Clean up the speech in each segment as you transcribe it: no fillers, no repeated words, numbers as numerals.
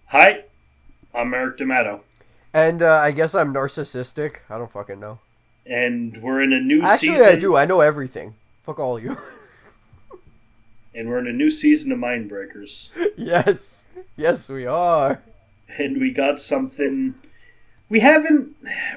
Hi, I'm Eric D'Amato. And I guess I'm narcissistic. I don't fucking know. And we're in a new season. Actually, I do. I know everything. Fuck all you. And we're in a new season of Mindbreakers. Yes. Yes, we are. And we got something... We haven't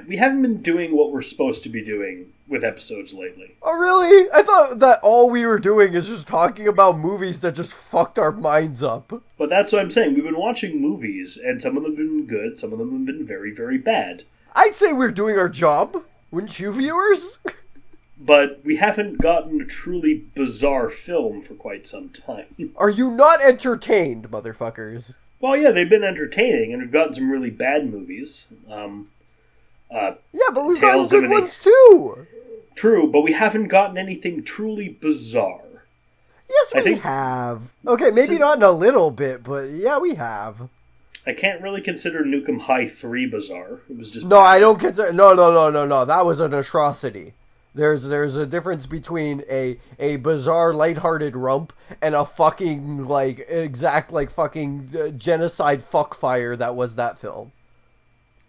been doing what we're supposed to be doing with episodes lately. Oh, really? I thought that all we were doing is just talking about movies that just fucked our minds up. But that's what I'm saying. We've been watching movies, and some of them have been good, some of them have been very, very bad. I'd say we're doing our job. Wouldn't you, viewers? But we haven't gotten a truly bizarre film for quite some time. Are you not entertained, motherfuckers? Well, yeah, they've been entertaining, and we've gotten some really bad movies. Yeah, but we've gotten good ones too. True, but we haven't gotten anything truly bizarre. Yes, we have. Okay, maybe not in a little bit, but yeah, we have. I can't really consider Nukem High 3 bizarre. It was just... No, I don't consider... No. That was an atrocity. There's a difference between a bizarre, lighthearted rump and a fucking, genocide fuckfire that was that film.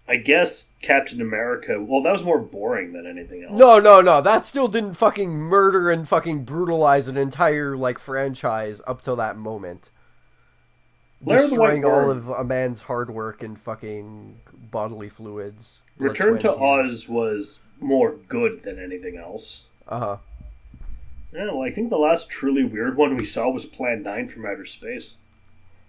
I guess Captain America... Well, that was more boring than anything else. No. That still didn't fucking murder and fucking brutalize an entire, franchise up till that moment. Destroying all of a man's hard work and fucking bodily fluids. Return to Oz was more good than anything else. Uh-huh. Yeah, well, I think the last truly weird one we saw was Plan 9 from Outer Space.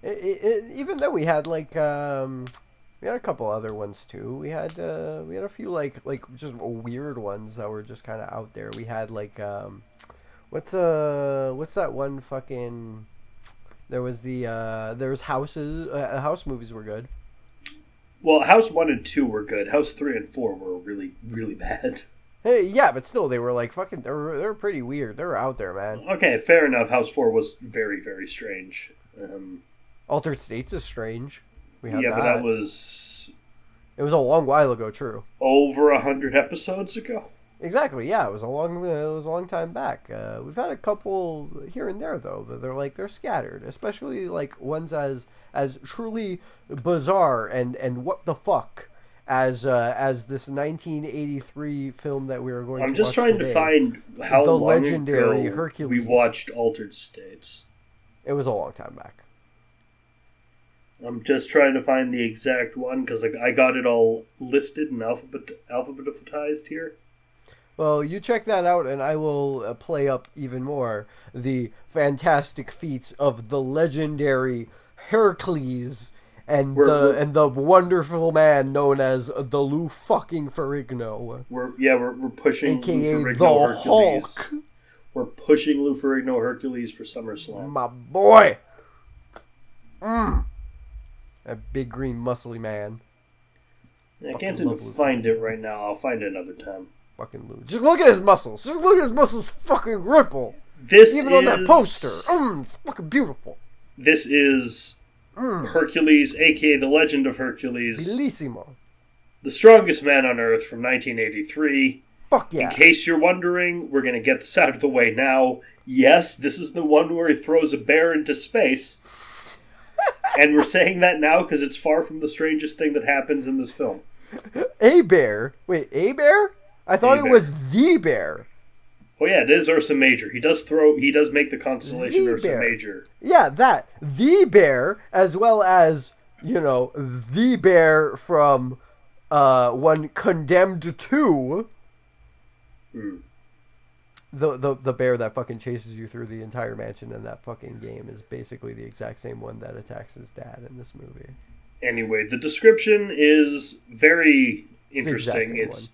Even though we had, we had a couple other ones, too. We had a few, just weird ones that were just kind of out there. We had, what's that one fucking... There was Houses. House movies were good. Well, House 1 and 2 were good. House 3 and 4 were really, really bad. Hey, yeah, but still, they were they were pretty weird. They were out there, man. Okay, fair enough. House 4 was very, very strange. Altered States is strange. We had but that was... It was a long while ago, true. Over 100 episodes ago? Exactly, yeah. It was a long time back. We've had a couple here and there though, but they're scattered, especially ones as truly bizarre and what the fuck as this 1983 film that we were going to watch today. I'm just trying to find how the long legendary ago Hercules. We watched Altered States. It was a long time back. I'm just trying to find the exact one because I got it all listed and alphabetized here. Well, you check that out, and I will play up even more the fantastic feats of the legendary Hercules and the wonderful man known as the Lou fucking Ferrigno. We're pushing AKA Lou Ferrigno the Hercules. Hulk. We're pushing Lou Ferrigno Hercules for SummerSlam. My boy. That big green muscly man. I can't seem to find it right now. I'll find it another time. Fucking Lou. Just look at his muscles. Just look at his muscles fucking ripple. Even on that poster. It's fucking beautiful. This is Hercules, a.k.a. the Legend of Hercules. Bellissimo. The strongest man on Earth from 1983. Fuck yeah. In case you're wondering, we're going to get this out of the way now. Yes, this is the one where he throws a bear into space. And we're saying that now because it's far from the strangest thing that happens in this film. A bear? Wait, a bear? I thought it was the bear. Oh yeah, it is Ursa Major. He does make the constellation Ursa Major. Yeah, that. The bear, as well as, the bear from one Condemned 2. The bear that fucking chases you through the entire mansion in that fucking game is basically the exact same one that attacks his dad in this movie. Anyway, the description is very interesting. It's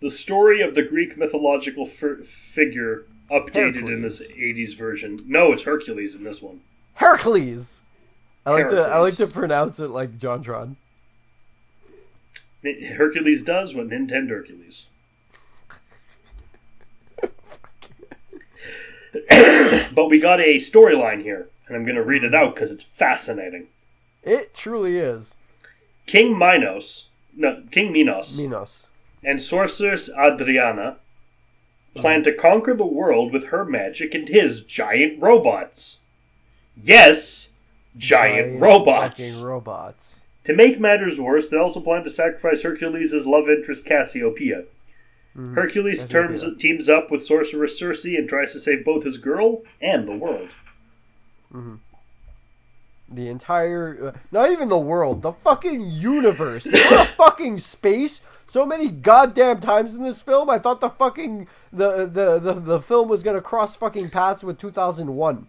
the story of the Greek mythological figure updated Hercules. in this 80s version. No, it's Hercules in this one. Hercules! I like to pronounce it like JonTron. Hercules does what Nintendo Hercules. But we got a storyline here, and I'm going to read it out because it's fascinating. It truly is. King Minos, and sorceress Adriana plan to conquer the world with her magic and his giant robots. Yes, giant robots. Fucking robots. To make matters worse, they also plan to sacrifice Hercules' love interest Cassiopeia. Hercules teams up with sorceress Circe and tries to save both his girl and the world. The entire... not even the world. The fucking universe. They go to fucking space so many goddamn times in this film. I thought the fucking... The film was going to cross fucking paths with 2001.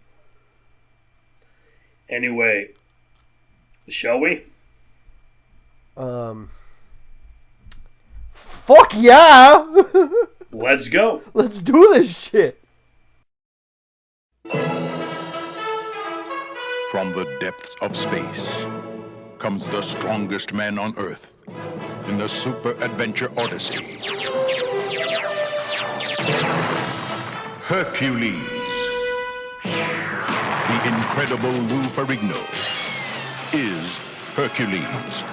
Anyway, shall we? Fuck yeah! Let's go. Let's do this shit. From the depths of space comes the strongest man on Earth in the super adventure odyssey. Hercules. The incredible Lou Ferrigno is Hercules.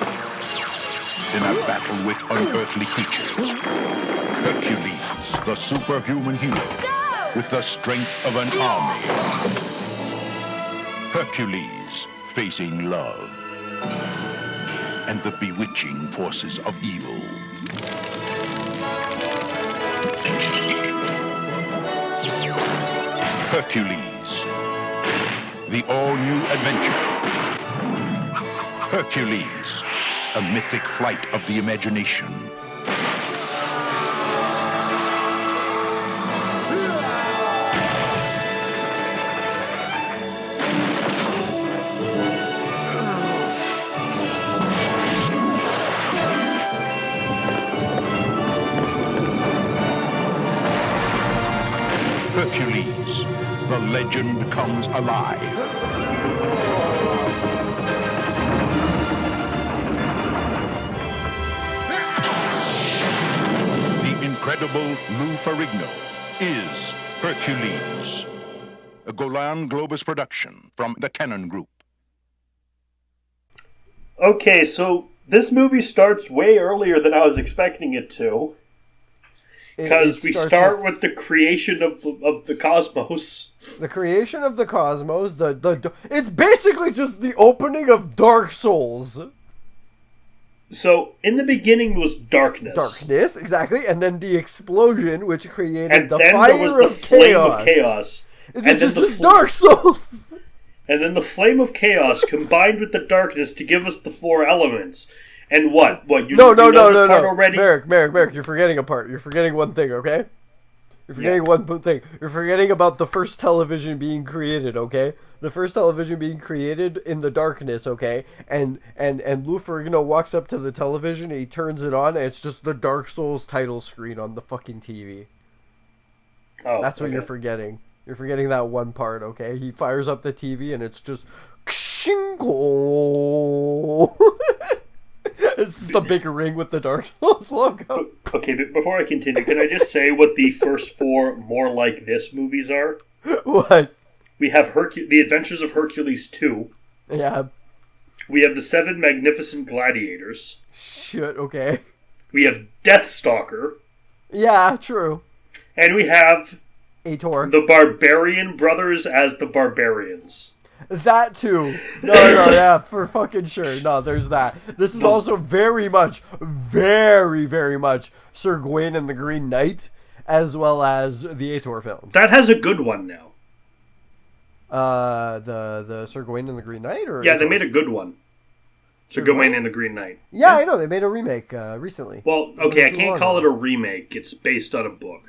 In a battle with unearthly creatures, Hercules, the superhuman hero, with the strength of an army. Hercules facing love and the bewitching forces of evil. Hercules, the all-new adventure. Hercules, a mythic flight of the imagination. Hercules, the legend comes alive. Incredible Lou Ferrigno is Hercules. A Golan Globus production from the Cannon Group. Okay, so this movie starts way earlier than I was expecting it to. Because we start with the creation of the cosmos. The creation of the cosmos. It's basically just the opening of Dark Souls. So, in the beginning was darkness. Darkness, exactly. And then the explosion, which created and the then fire there was the of flame chaos. of chaos. And this is the Dark Souls! And then the flame of chaos combined with the darkness to give us the four elements. And what? What? No. Already? Merrick, you're forgetting a part. You're forgetting one thing, okay? You're forgetting one thing. You're forgetting about the first television being created, okay? The first television being created in the darkness, okay? And Lou Ferrigno walks up to the television, and he turns it on, and it's just the Dark Souls title screen on the fucking TV. Oh, that's what you're forgetting. You're forgetting that one part, okay? He fires up the TV, and it's just... It's just a big ring with the Dark Souls logo. Okay, but before I continue, can I just say what the first four More Like This movies are? What? We have The Adventures of Hercules 2. Yeah. We have The Seven Magnificent Gladiators. Shit, okay. We have Deathstalker. Yeah, true. And we have... Ator. The Barbarian Brothers as the Barbarians. That too. No, yeah, for fucking sure. No, there's that. This is also very, very much Sir Gawain and the Green Knight, as well as the Ator films. That has a good one now. The Sir Gawain and the Green Knight? Or yeah, Ator? they made a good one. Sir Gawain and the Green Knight. Yeah, I know. They made a remake recently. Well, okay, I can't call it a remake. It's based on a book.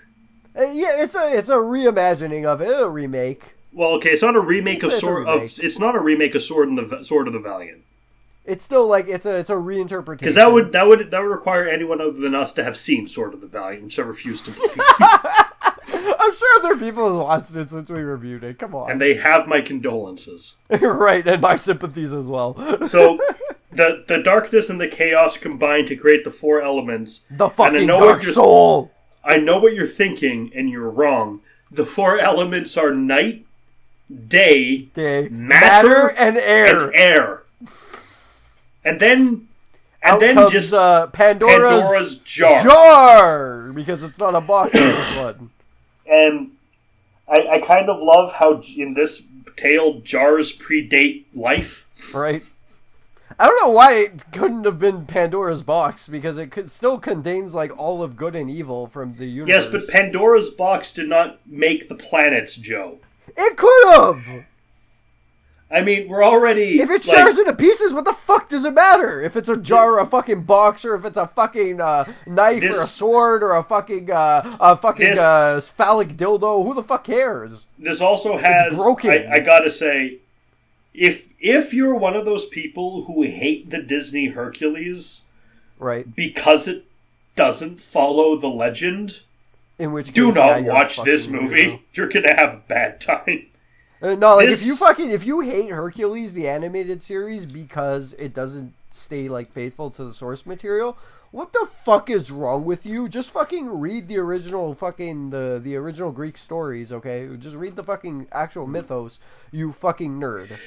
Yeah, it's a reimagining of it, a remake. Well, okay, it's not a remake of Sword. It's not a remake of Sword of the Valiant. It's still like it's a reinterpretation. Because that would require anyone other than us to have seen Sword of the Valiant, which I refuse to believe. I'm sure there are people who watched it since we reviewed it. Come on, and they have my condolences. Right, and my sympathies as well. So, The darkness and the chaos combine to create the four elements. The fucking dark soul! I know what you're thinking, and you're wrong. The four elements are night, day, matter, and air. And then comes, just Pandora's jar. Because it's not a box in this one. And I kind of love how in this tale jars predate life. Right. I don't know why it couldn't have been Pandora's box, because it still contains like all of good and evil from the universe. Yes, but Pandora's box did not make the planets, Joe. It could have! I mean, we're already... If it shatters into pieces, what the fuck does it matter? If it's a jar or a fucking box, or if it's a fucking knife or a sword or a fucking phallic dildo, who the fuck cares? This also has... It's broken. I gotta say, if you're one of those people who hate the Disney Hercules... Right. Because it doesn't follow the legend... In which case, do not watch this movie. Weirdo. You're gonna have a bad time. No, like if you hate Hercules the animated series because it doesn't stay like faithful to the source material, what the fuck is wrong with you? Just fucking read the original the original Greek stories, okay? Just read the fucking actual mythos, you fucking nerd.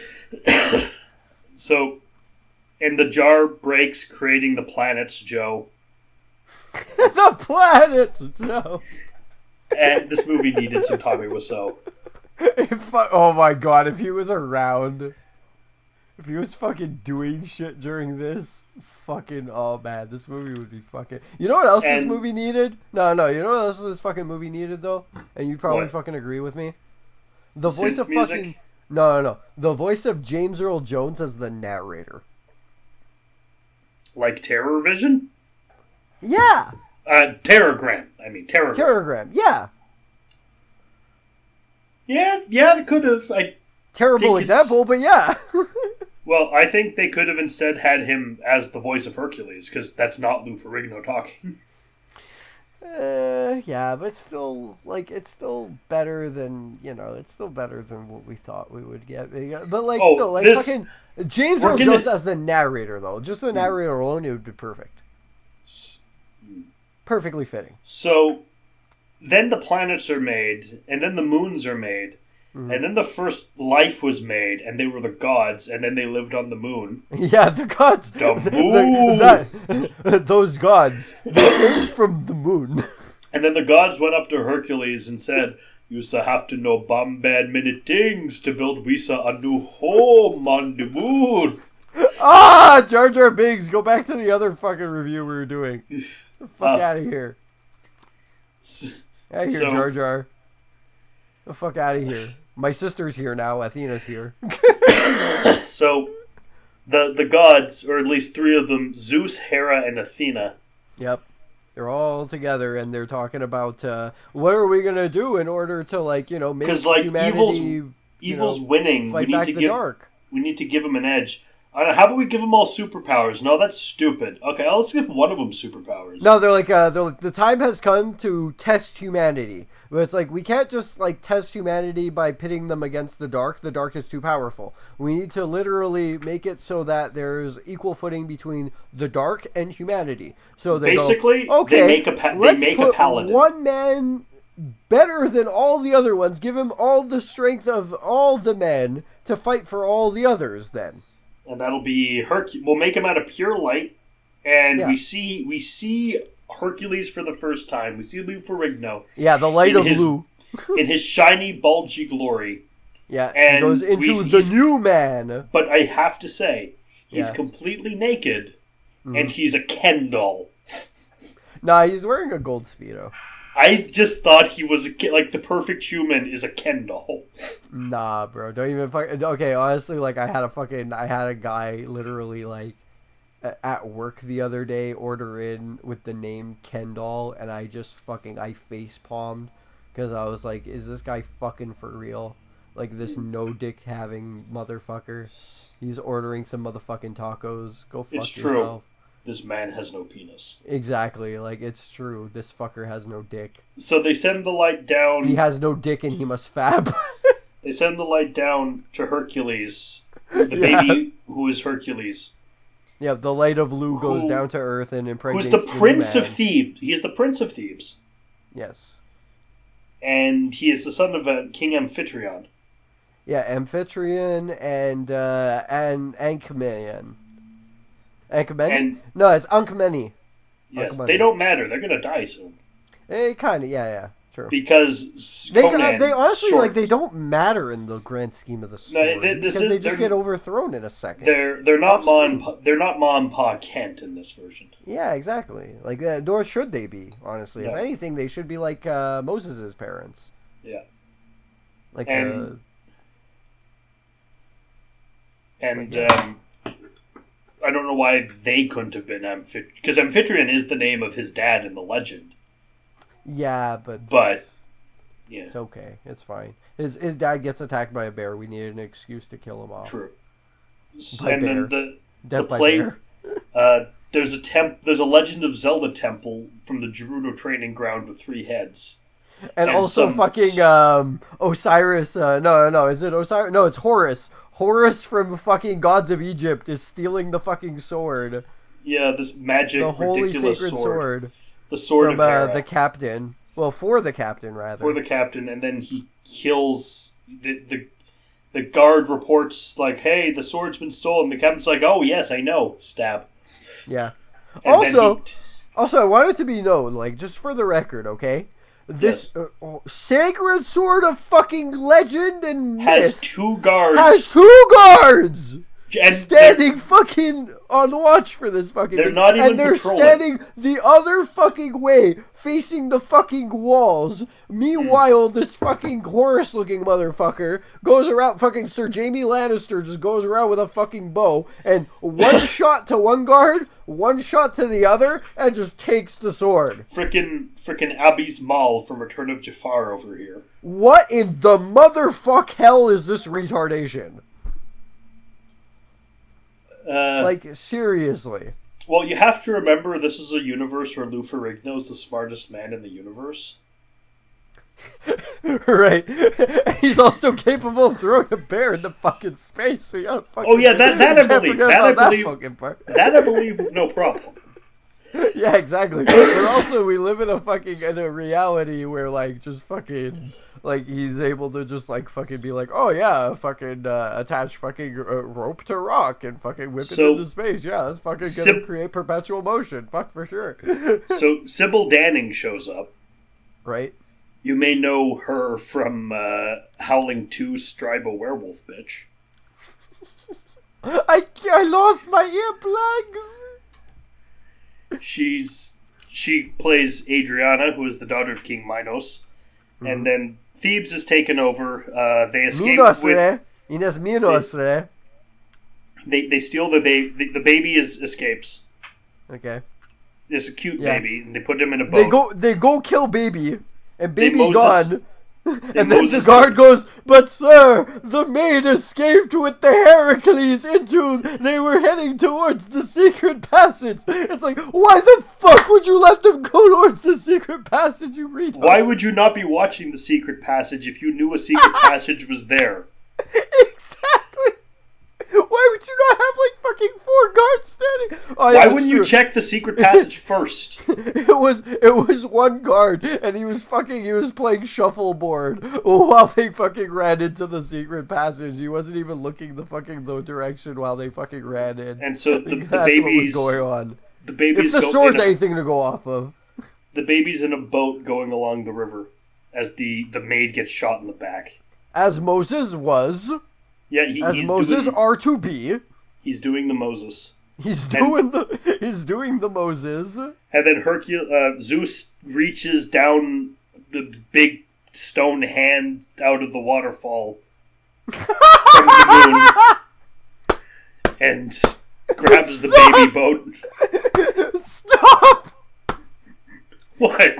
So, and the jar breaks, creating the planets, Joe. The planets, Joe. And this movie needed some Tommy Wiseau. Oh my god, if he was around, if he was fucking doing shit during this, fucking, oh man, this movie would be fucking... You know what else this movie needed? No, you know what else this fucking movie needed, though? And you'd probably fucking agree with me? The voice of music? fucking... No. The voice of James Earl Jones as the narrator. Like Terror Vision? Yeah! Terrorgram, yeah! Yeah, they could have. Terrible example, but yeah. Well, I think they could have instead had him as the voice of Hercules, because that's not Lou Ferrigno talking. Yeah, but still, like, it's still better than, it's still better than what we thought we would get. But, like, still, like, fucking James Earl Jones as the narrator, though. Just the narrator alone, it would be perfect. Perfectly fitting. So... Then the planets are made, and then the moons are made, and then the first life was made, and they were the gods, and then they lived on the moon. Yeah, the gods. The moon! Those gods. They came from the moon. And then the gods went up to Hercules and said, "You shall have to know bombad many things to build Wisa a new home on the moon." Jar Jar Binks, go back to the other fucking review we were doing. Get the fuck out of here. Out of here, Jar Jar. The fuck out of here. My sister's here now. Athena's here. So, the gods, or at least three of them, Zeus, Hera, and Athena. Yep. They're all together, and they're talking about what are we going to do in order to, make humanity... Evil's winning. Fight back the dark. We need to give them an edge. How about we give them all superpowers? No, that's stupid. Okay, let's give one of them superpowers. No, they're like, the time has come to test humanity. But it's like, we can't just, test humanity by pitting them against the dark. The dark is too powerful. We need to literally make it so that there's equal footing between the dark and humanity. So they basically, go, okay, they make a paladin. One man better than all the other ones. Give him all the strength of all the men to fight for all the others, then. And that'll be Hercules. We'll make him out of pure light, and we see Hercules for the first time. We see Lou Ferrigno. Yeah, the light of Lou. In his shiny, bulgy glory. Yeah, and he goes into the new man. But I have to say, he's completely naked, and he's a Ken doll. Nah, he's wearing a gold Speedo. I just thought he was the perfect human is a Ken doll. Nah, bro, don't even okay, honestly, I had a guy literally, at work the other day order in with the name Ken doll, and I just I face palmed, because I was like, is this guy fucking for real? This no dick having motherfucker. He's ordering some motherfucking tacos. Go fuck yourself. True. This man has no penis. Exactly, it's true. This fucker has no dick. So they send the light down. He has no dick and he must fab. They send the light down to Hercules, the baby who is Hercules. Yeah, the light of Lou goes down to Earth and impregnates the who's the Prince of man. Thebes. He is the Prince of Thebes. Yes. And he is the son of King Amphitryon. Yeah, Amphitryon and Ankmene. Ankmene? No, it's Ankmene. Yes, Ankmene. they don't matter. They're going to die soon. Kind of, yeah, true. Because they Conan honestly, short. like, they don't matter in the grand scheme of the story. Because they just get overthrown in a second. They're not Ma and Pa Kent in this version. Yeah, exactly. Like, nor should they be, honestly. No. If anything, they should be like Moses' parents. Yeah. Like, And I don't know why they couldn't have been Amphitryon. Because Amphitryon is the name of his dad in the legend. yeah, but yeah. it's okay. It's fine. His dad gets attacked by a bear. We needed an excuse to kill him off. True. By And bear. then Death by play. bear. There's a Legend of Zelda temple from the Gerudo training ground with 3 heads. And also fucking Osiris. No, is it Osiris? No, it's Horus. Horus from fucking Gods of Egypt is stealing the fucking sword. Yeah, this magic, the holy ridiculous sacred sword. The sword from of Hera. the captain. Well, for the captain rather. For the captain, and then he kills the guard. Reports like, "Hey, the sword's been stolen." The captain's like, "Oh yes, I know." Stab. Yeah. And Also, I want it to be known, like, just for the record, okay? This sacred sword of fucking legend and myth has 2 guards. Has 2 guards! And standing fucking on watch for this fucking they're thing. not even and they're patrolling. standing the other fucking way, facing the fucking walls. Meanwhile, this fucking Horus-looking motherfucker goes around, fucking Sir Jaime Lannister just goes around with a fucking bow, and one shot to one guard, one shot to the other, and just takes the sword. Frickin' Abby's Maul from Return of Jafar over here. What in the motherfuck hell is this retardation? Like, seriously. Well, you have to remember this is a universe where Lou Ferrigno is the smartest man in the universe. Right. He's also capable of throwing a bear into fucking space, so you gotta fucking... Oh yeah, that I believe. That I believe, no problem. Yeah, exactly. But also, we live in a reality where, like, just fucking... Like, he's able to just, like, fucking be like, oh, yeah, fucking attach fucking rope to rock and fucking whip it into space. Yeah, that's fucking gonna create perpetual motion. Fuck, for sure. So, Sybil Danning shows up. Right. You may know her from Howling 2 Stribo Werewolf Bitch. I lost my earplugs! She plays Adriana, who is the daughter of King Minos. Mm-hmm. And then Thebes is taken over. They escape They steal the baby. The baby escapes. Okay. It's a cute baby, and they put him in a boat. They go kill baby, and baby gone. And then the guard goes, but sir, the maid escaped with the Hercules they were heading towards the secret passage. It's like, why the fuck would you let them go towards the secret passage, you retard? Why would you not be watching the secret passage if you knew a secret passage was there? Exactly. Why would you not have, like, fucking 4 guards standing? Oh, yeah, why wouldn't you check the secret passage first? It was one guard, and he was playing shuffleboard while they fucking ran into the secret passage. He wasn't even looking the direction while they fucking ran in. And so the that's baby's... what was going on. The baby's... If the sword's anything to go off of. The baby's in a boat going along the river as the maid gets shot in the back. As Moses was... Yeah, he's Moses are to be. He's doing the Moses. He's doing the Moses. And then Zeus reaches down the big stone hand out of the waterfall from the moon and grabs the baby boat. Stop! What?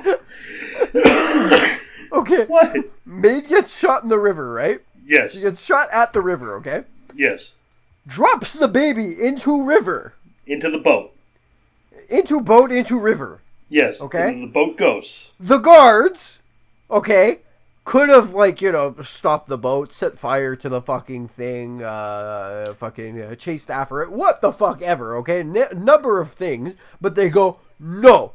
Okay. What? Maid gets shot in the river, right? Yes. She gets shot at the river, okay? Yes. Drops the baby into river. Into the boat. Into river. Yes. Okay. And the boat goes. The guards, okay, could have, like, stopped the boat, set fire to the fucking thing, chased after it, what the fuck ever, okay? Number of things, but they go, no.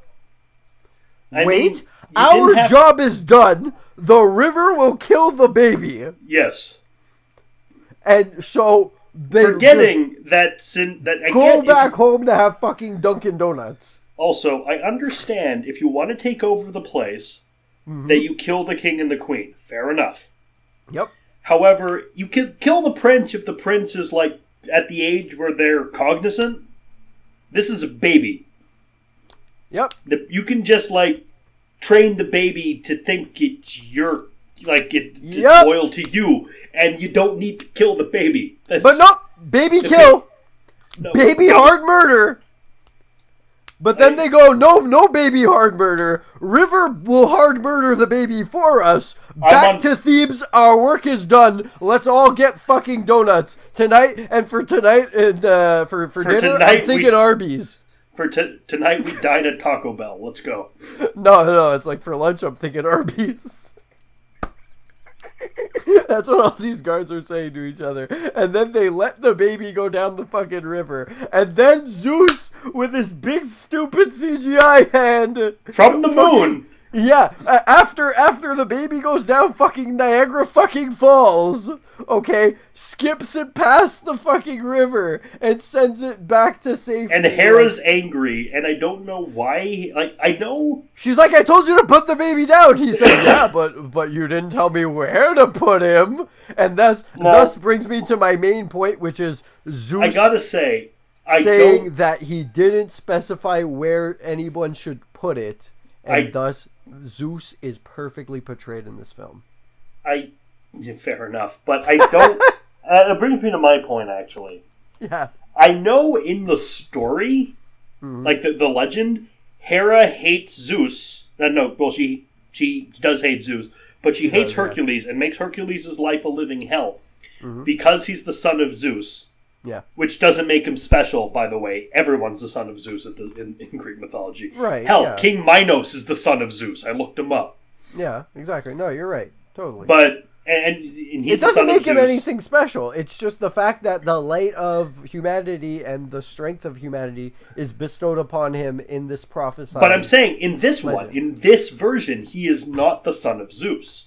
Wait, our job is done. The river will kill the baby. Yes. And so they forgetting that go back home to have fucking Dunkin' Donuts. Also, I understand if you want to take over the place, that you kill the king and the queen. Fair enough. Yep. However, you can kill the prince if the prince is, like, at the age where they're cognizant. This is a baby. Yep. You can just, like, train the baby to think it's your, like, it's loyal to you, and you don't need to kill the baby. But no, baby kill. No. Baby hard murder. But then they go, no baby hard murder. River will hard murder the baby for us. Back to Thebes, our work is done. Let's all get fucking donuts. Tonight, and for tonight, and for dinner, I'm thinking Arby's. For tonight, we dine at Taco Bell. Let's go. No, it's like for lunch, I'm thinking Arby's. That's what all these guards are saying to each other. And then they let the baby go down the fucking river. And then Zeus, with his big stupid CGI hand... From the moon! Yeah, after the baby goes down fucking Niagara fucking Falls, okay, skips it past the fucking river and sends it back to safety. And Hera's angry, and I don't know why. Like, I know... She's like, I told you to put the baby down. He said, yeah, but you didn't tell me where to put him. And thus brings me to my main point, which is Zeus... I gotta say... saying that he didn't specify where anyone should put it, and thus... Zeus is perfectly portrayed in this film. Fair enough. But I don't... it brings me to my point, actually. Yeah. I know in the story, like the legend, Hera hates Zeus. She does hate Zeus. But she hates Hercules and makes Hercules' life a living hell. Because he's the son of Zeus. Yeah. Which doesn't make him special, by the way. Everyone's the son of Zeus in Greek mythology. Right. Hell, yeah. King Minos is the son of Zeus. I looked him up. Yeah, exactly. No, you're right. Totally. But and he's it doesn't make him Zeus. anything special. It's just the fact that the light of humanity and the strength of humanity is bestowed upon him in this prophecy. But I'm saying, in this one, in this version, he is not the son of Zeus.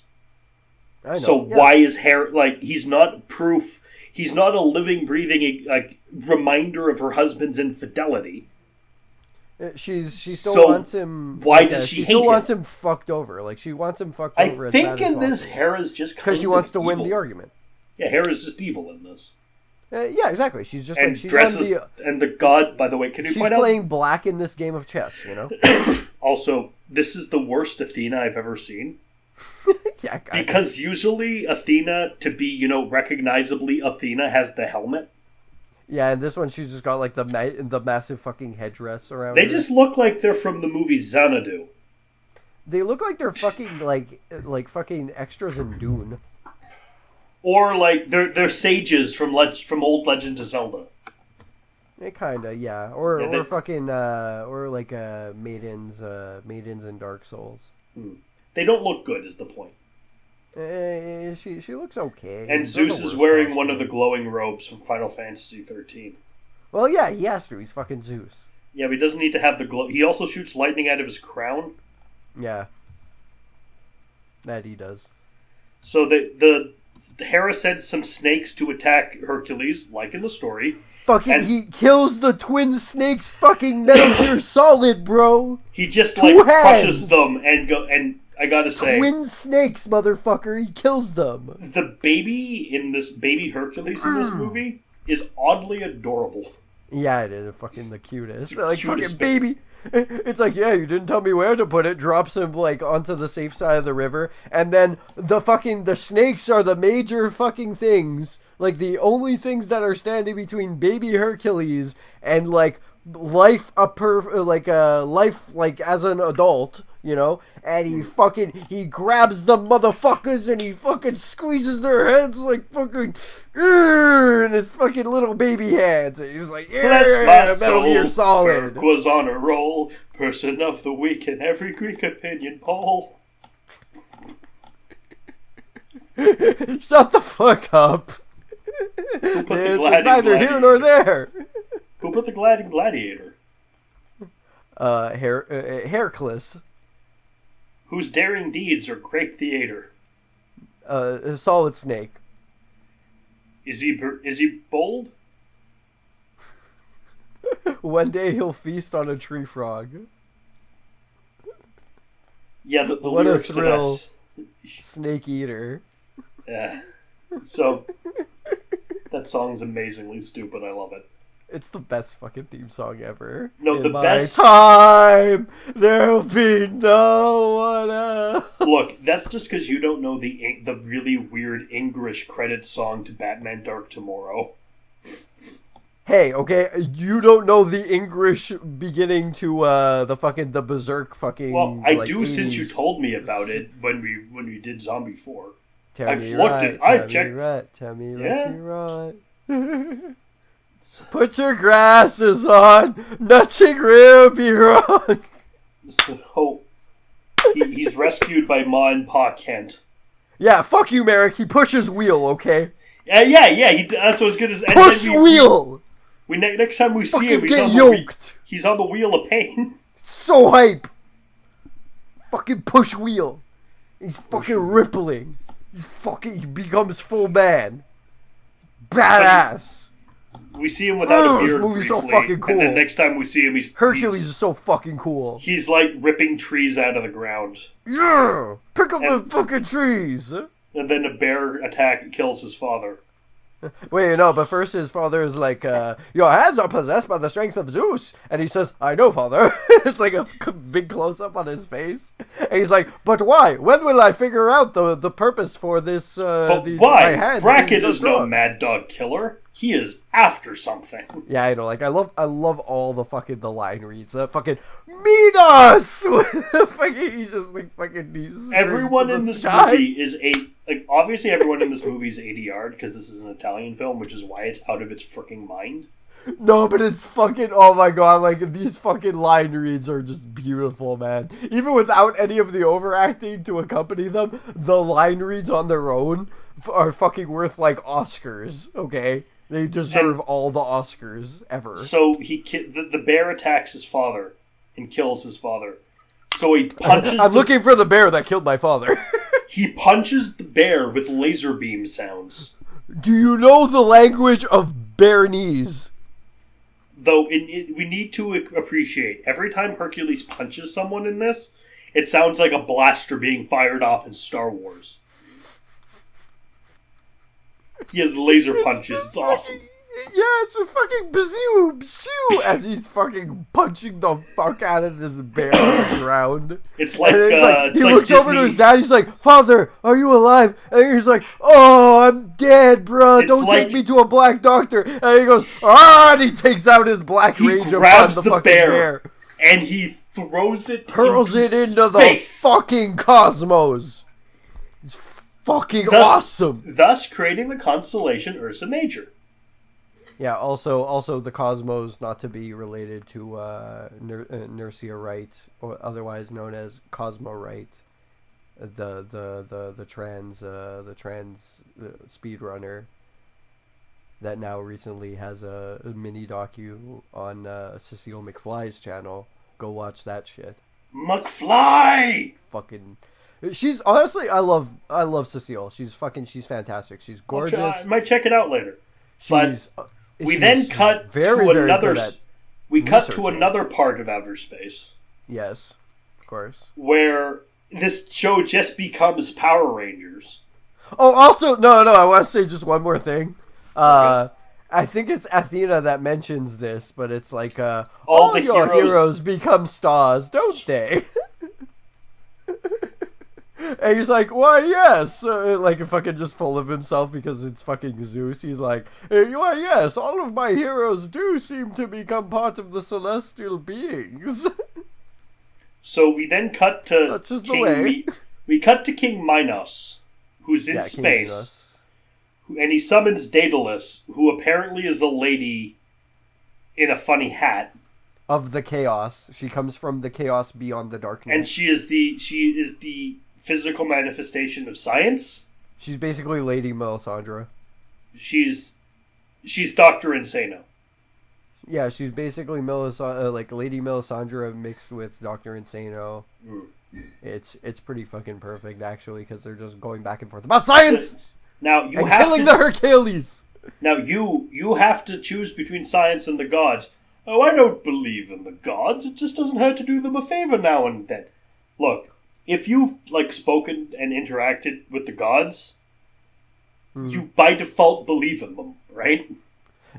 I know. So why is Hera... Like, he's not proof... He's not a living, breathing reminder of her husband's infidelity. She still wants him... Why does she hate him? She still wants him fucked over. Like, she wants him fucked over as bad as possible. I think in this, Hera's just because she wants to win the argument. Yeah, Hera's just evil in this. Yeah, exactly. She's just and dresses... And the god, by the way, can you point out... She's playing black in this game of chess, you know? Also, this is the worst Athena I've ever seen. Yeah, because usually Athena, to be, recognizably Athena, has the helmet. Yeah, and this one she's just got like the massive fucking headdress around. They just look like they're from the movie Xanadu. They look like they're fucking like fucking extras in Dune. Or like they're sages from old Legend of Zelda. Kinda, yeah. Or maidens in Dark Souls. They don't look good, is the point. She looks okay. And Zeus is wearing one of the glowing robes from Final Fantasy 13. Well, yeah, he has to. He's fucking Zeus. Yeah, but he doesn't need to have the glow. He also shoots lightning out of his crown. Yeah. That he does. So the Hera sends some snakes to attack Hercules, like in the story. He kills the twin snakes fucking Metal Gear Solid, bro. He just crushes them and I gotta say, twin snakes, motherfucker. He kills them. The baby Hercules in this movie is oddly adorable. Yeah, it is fucking the cutest. Like fucking baby. It's like, yeah, you didn't tell me where to put it. Drops him like onto the safe side of the river, and then the snakes are the major fucking things. Like the only things that are standing between baby Hercules and like life as an adult, and he grabs the motherfuckers and he fucking squeezes their heads like fucking in his fucking little baby hands. And he's like, yeah, Metal Gear Solid. Kirk was on a roll, person of the week in every Greek opinion poll. Shut the fuck up. Who put the This is glad in neither here nor there. Who put the glad in Gladiator? Hercules. Whose daring deeds are great theater? Solid Snake. Is he bold? One day he'll feast on a tree frog. Yeah, the What a lyrics to thrill. that. Snake eater. Yeah. So, that song's amazingly stupid. I love it. It's the best fucking theme song ever. No, In the my best time, there'll be no one else. Look, that's just because you don't know the really weird English credit song to Batman Dark Tomorrow. Hey, okay, you don't know the English beginning to the Berserk fucking. Well, I like, do 80s. since you told me about it when we did Zombie 4. Tell me I've looked right, it. I've tell checked. me right, tell me Yeah. right, right. Put your glasses on. Nothing will be wrong. So he's rescued by Ma and Pa Kent. Yeah, fuck you, Merrick. He pushes wheel, okay? Yeah. That's what I was gonna say. Push wheel. Next time we see Fucking him, get yoked. He's on the wheel of pain. So hype. Fucking push wheel. He's fucking rippling. He becomes full man. Badass. We see him without a beard. This movie's briefly, so fucking cool. And then next time we see him, Hercules is so fucking cool. He's like ripping trees out of the ground. Yeah! Pick up the fucking trees! And then a bear attack and kills his father. Wait, no, but first his father is like, your hands are possessed by the strength of Zeus. And he says, I know, father. It's like a big close-up on his face. And he's like, but why? When will I figure out the purpose for this, But these, why? my hands Brackett being so is no strong? mad dog killer. He is after something. Yeah, I know. Like, I love all the line reads. Fucking meet us. He just like fucking. Everyone in this movie is obviously everyone in this movie is ADR because this is an Italian film, which is why it's out of its freaking mind. No, but it's fucking. Oh my god! Like these fucking line reads are just beautiful, man. Even without any of the overacting to accompany them, the line reads on their own are fucking worth like Oscars. Okay. They deserve all the Oscars ever. So the bear attacks his father and kills his father. So he punches. I'm looking for the bear that killed my father. He punches the bear with laser beam sounds. Do you know the language of bear knees? Though we need to appreciate every time Hercules punches someone in this, it sounds like a blaster being fired off in Star Wars. He has laser punches. It's awesome. Yeah, it's just fucking bazoo, bazoo, as he's fucking punching the fuck out of this bear on the ground. It's like, he looks over to his dad. He's like, "Father, are you alive?" And he's like, "Oh, I'm dead, bro. Don't take me to a black doctor." And he goes, "Ah!" And he takes out his black ranger, grabs the the fucking bear, and he throws it, hurls it into space. the fucking cosmos. It's fucking awesome. Thus creating the constellation Ursa Major. Yeah, also the cosmos, not to be related to Nercia Wright, or otherwise known as Cosmo Wright, the trans speedrunner that now recently has a mini docu on Cecile McFly's channel. Go watch that shit. McFly! Fucking, she's honestly, I love Cecile. She's fantastic. She's gorgeous. I might check it out later. We then cut very, to very another. good at We cut to researching. another part of outer space. Yes, of course. Where this show just becomes Power Rangers. Oh, also, no, I want to say just one more thing. Okay. I think it's Athena that mentions this, but it's like, all the your heroes heroes become stars, don't they? And he's like, why, yes. Like, fucking just full of himself because it's fucking Zeus. He's like, why, yes, all of my heroes do seem to become part of the celestial beings. So we then cut to Such is the way. We cut to King Minos, who's in space, and he summons Daedalus, who apparently is a lady in a funny hat. Of the chaos. She comes from the chaos beyond the darkness. And she is the physical manifestation of science. She's basically Lady Melisandre. She's Dr. Insano. Yeah, she's basically like Lady Melisandre mixed with Dr. Insano. Mm. It's pretty fucking perfect, actually, because they're just going back and forth about science! Now you and have killing the Hercules! Now you have to choose between science and the gods. Oh, I don't believe in the gods. It just doesn't hurt to do them a favor now and then. Look, if you've, like, spoken and interacted with the gods, you by default believe in them, right?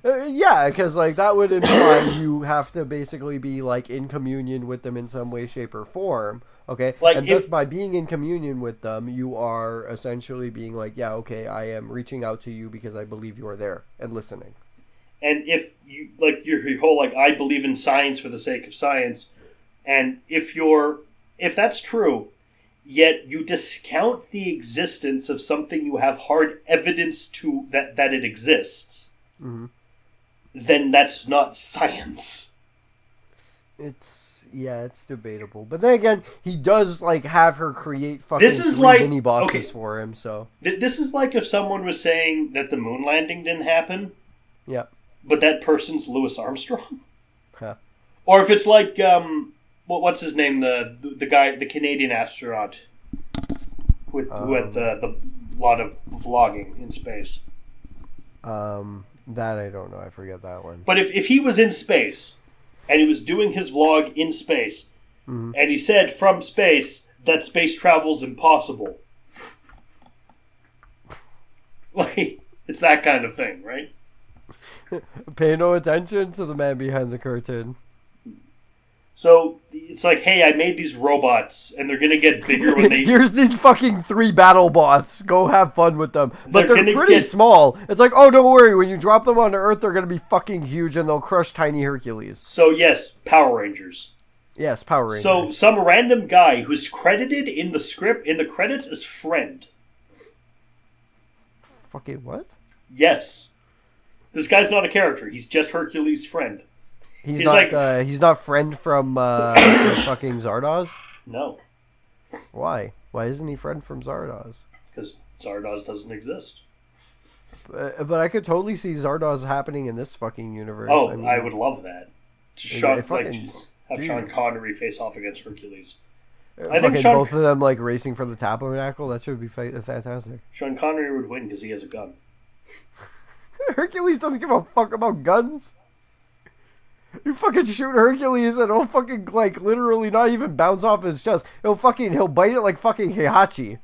Yeah, because, like, that would imply you have to basically be, like, in communion with them in some way, shape, or form, okay? Like, and thus, by being in communion with them, you are essentially being like, yeah, okay, I am reaching out to you because I believe you are there and listening. And if you, like, your whole, like, I believe in science for the sake of science, and if that's true, yet you discount the existence of something you have hard evidence to that it exists, then that's not science. It's debatable. But then again, he does, like, have her create fucking mini bosses for him, so. This is like if someone was saying that the moon landing didn't happen. Yeah. But that person's Louis Armstrong. Huh. Or if it's like, what's his name? The guy, the Canadian astronaut who had the lot of vlogging in space. That I don't know. I forget that one. But if he was in space, and he was doing his vlog in space, and he said from space that space travel's impossible. Like, it's that kind of thing, right? Pay no attention to the man behind the curtain. So, it's like, hey, I made these robots, and they're gonna get bigger when they... Here's these fucking 3 battle bots. Go have fun with them. But they're pretty small. It's like, oh, don't worry. When you drop them onto Earth, they're gonna be fucking huge, and they'll crush tiny Hercules. So, yes, Power Rangers. Yes, Power Rangers. So, some random guy who's credited in the script, in the credits, as friend. Fucking what? Yes. This guy's not a character. He's just Hercules' friend. He's not friend from fucking Zardoz? No. Why? Why isn't he friend from Zardoz? Because Zardoz doesn't exist. But I could totally see Zardoz happening in this fucking universe. Oh, I would love that. Have dude. Sean Connery face off against Hercules. I think both of them, like, racing for the tabernacle. That should be fantastic. Sean Connery would win because he has a gun. Hercules doesn't give a fuck about guns. You fucking shoot Hercules and he'll fucking, like, literally not even bounce off his chest. He'll bite it like fucking Heihachi.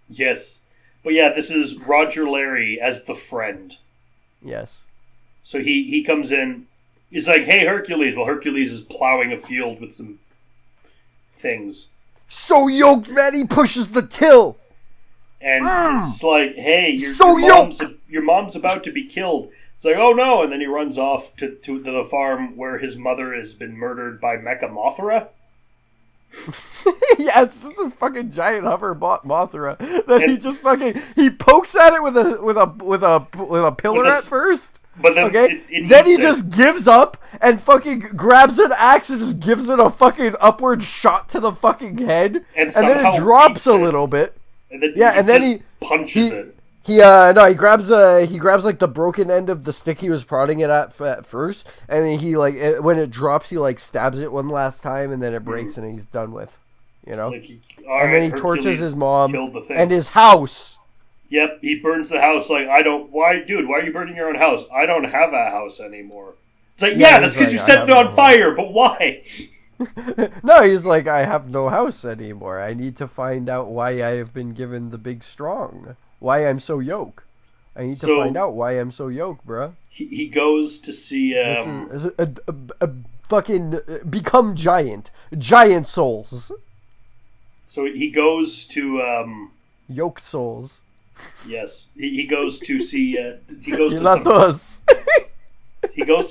Yes. But yeah, this is Roger Larry as the friend. Yes. So he comes in, he's like, hey, Hercules. Well, Hercules is plowing a field with some things. So yoked, man, he pushes the till. And it's like, hey, your mom's about to be killed. It's like, oh no, and then he runs off to the farm where his mother has been murdered by Mecha Mothra. Yeah, it's just this fucking giant hover Mothra that he pokes at it with a pillar at first. But then then he just gives up and fucking grabs an axe and just gives it a fucking upward shot to the fucking head, and then it drops a little bit. And then he punches it. He grabs like the broken end of the stick he was prodding it at first, and then he when it drops, he like stabs it one last time, and then it breaks, and he's done with, you know. And then he torches his mom and his house. Yep, he burns the house. Like, why are you burning your own house? I don't have a house anymore. It's like, yeah, that's because you set it on fire, but why? No, he's like, I have no house anymore. I need to find out why I have been given the big strong. Why I'm so yoke. I need to find out why I'm so yoke, bruh. He goes to see... This is a fucking... become giant. Giant souls. So he goes to... Yoked souls. Yes. He goes to see... he goes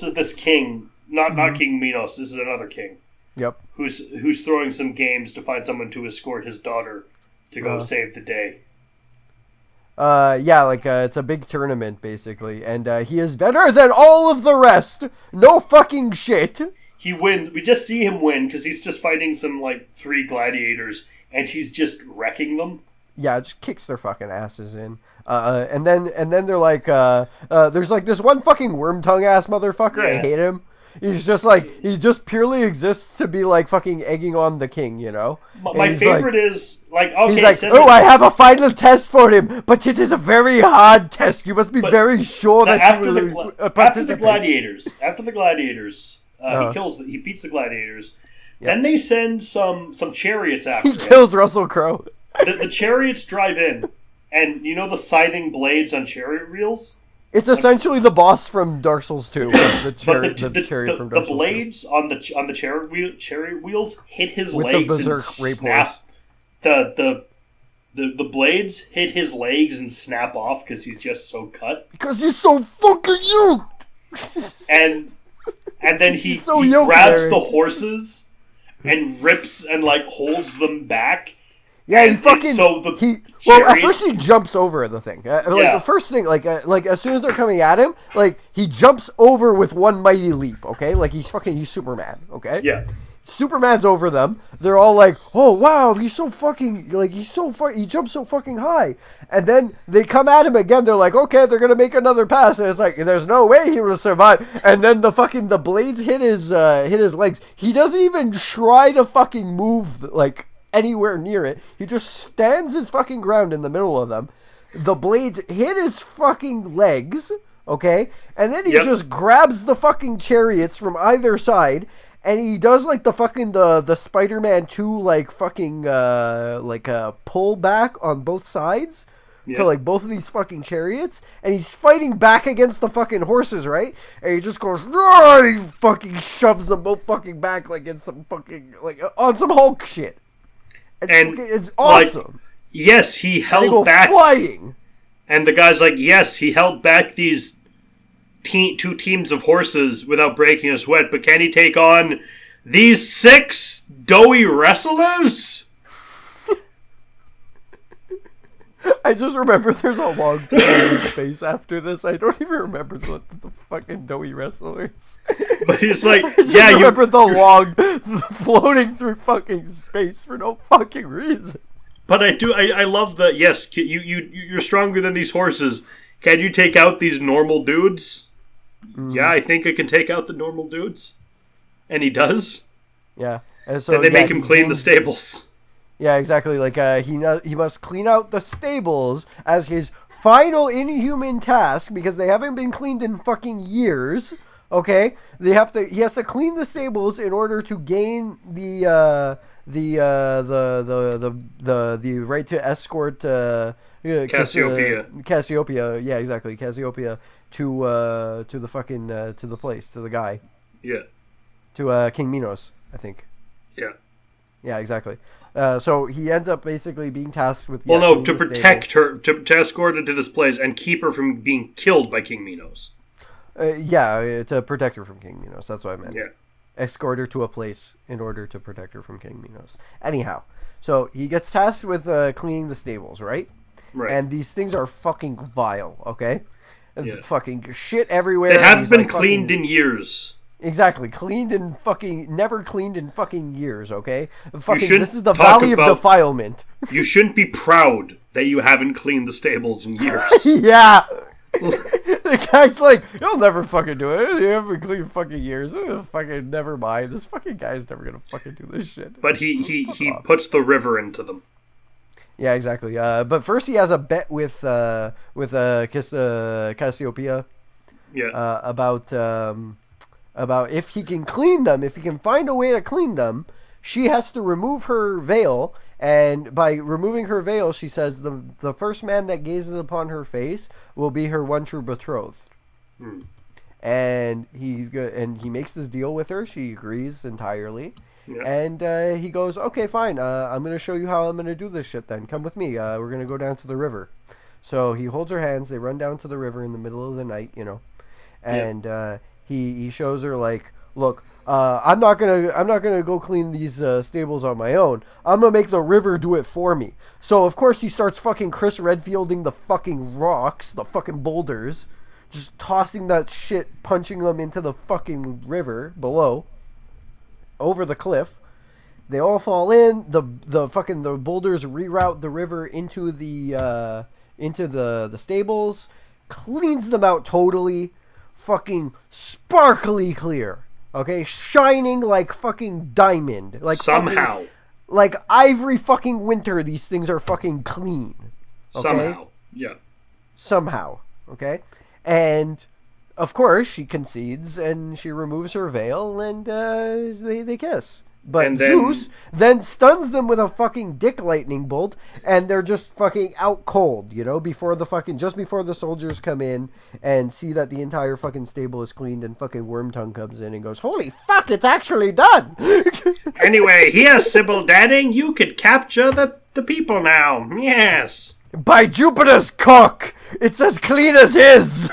to this king. Not King Minos. This is another king. Yep. Who's throwing some games to find someone to escort his daughter to go save the day. It's a big tournament, basically, and he is better than all of the rest. No fucking shit. He wins. We just see him win, because he's just fighting some, 3 gladiators, and he's just wrecking them. Yeah, just kicks their fucking asses in. And then they're like, there's like this one fucking worm tongue ass motherfucker. Yeah. I hate him. He's just like, he just purely exists to be like fucking egging on the king, you know? My favorite is, like, okay, he's like, oh, I have a final test for him, but it is a very hard test. You must be very sure that you will participate. After the gladiators, he beats the gladiators. Yep. Then they send some chariots after him. He kills Russell Crowe. The chariots drive in, and you know the scything blades on chariot wheels? It's essentially the boss from Dark Souls 2. The chariot from Dark Souls 2. The blades on the chariot wheels hit his with legs the berserk and rape snap. horse. The blades hit his legs and snap off because he's just so cut. Because he's so fucking yoked! And then he yoked, grabs Larry. the horses and rips and like holds them back. Yeah, he fucking. At first he jumps over the thing. The first thing, like as soon as they're coming at him, like he jumps over with one mighty leap. Okay, like he's Superman. Okay. Yeah. Superman's over them. They're all like, "Oh wow, he jumps so fucking high." And then they come at him again. They're like, "Okay, they're gonna make another pass." And it's like, "There's no way he will survive." And then the blades hit his legs. He doesn't even try to fucking move like anywhere near it. He just stands his fucking ground in the middle of them. The blades hit his fucking legs. Okay, and then he just grabs the fucking chariots from either side. And he does like the fucking the Spider-Man 2 like fucking pull back on both sides to like both of these fucking chariots, and he's fighting back against the fucking horses, right? And he just goes, "Roar!" And he fucking shoves them both fucking back like in some fucking like on some Hulk shit. And it's awesome. Like, yes, he held back flying. And the guy's like, yes, he held back these two teams of horses without breaking a sweat, but can he take on these 6 doughy wrestlers? I just remember there's a long film in space after this. I don't even remember the fucking doughy wrestlers. But he's like, I remember the log floating through fucking space for no fucking reason. But I love the, yes, you're stronger than these horses. Can you take out these normal dudes? Yeah, I think I can take out the normal dudes. And he does. Yeah. And they make him clean the stables. Yeah, exactly. Like, he must clean out the stables as his final inhuman task, because they haven't been cleaned in fucking years. Okay? He has to clean the stables in order to gain the right to escort Cassiopeia. Yeah, exactly. Cassiopeia to the fucking to the place, to the guy. Yeah. To King Minos, I think. Yeah. Yeah, exactly. So he ends up basically being tasked with. To protect her, to escort her to this place and keep her from being killed by King Minos. To protect her from King Minos. That's what I meant. Yeah. Escort her to a place in order to protect her from King Minos. Anyhow, so he gets tasked with cleaning the stables, right? Right. And these things are fucking vile, okay? Yeah. Fucking shit everywhere. They haven't been cleaned in years. Exactly. Never cleaned in fucking years, okay? This is the Valley of Defilement. You shouldn't be proud that you haven't cleaned the stables in years. Yeah! The guy's like, you'll never fucking do it. You haven't cleaned fucking years. Fucking never mind. This fucking guy's never gonna fucking do this shit. But he puts the river into them. Yeah, exactly. But first he has a bet with Cassiopeia. Yeah. About if he can clean them, if he can find a way to clean them, she has to remove her veil. And by removing her veil, she says the first man that gazes upon her face will be her one true betrothed. And he makes this deal with her. She agrees entirely. Yeah. And he goes, okay, fine. I'm going to show you how I'm going to do this shit then. Come with me. We're going to go down to the river. So he holds her hands. They run down to the river in the middle of the night, you know. And he shows her, like, look, I'm not gonna go clean these stables on my own. I'm gonna make the river do it for me. So of course he starts fucking Chris Redfielding the fucking rocks, the fucking boulders, just tossing that shit, punching them into the fucking river below, over the cliff. They all fall in. The boulders reroute the river into the stables, cleans them out totally, fucking sparkly clear. Okay, shining like fucking diamond. Like somehow. Fucking, like ivory fucking winter, these things are fucking clean. Okay? Somehow. Yeah. Somehow. Okay? And, of course, she concedes and she removes her veil and they kiss. But Zeus then stuns them with a fucking dick lightning bolt, and they're just fucking out cold, you know, just before the soldiers come in and see that the entire fucking stable is cleaned, and fucking Wormtongue comes in and goes, "Holy fuck, it's actually done!" Anyway, here, Sybil Dadding, you could capture the people now. Yes. By Jupiter's cock, it's as clean as his.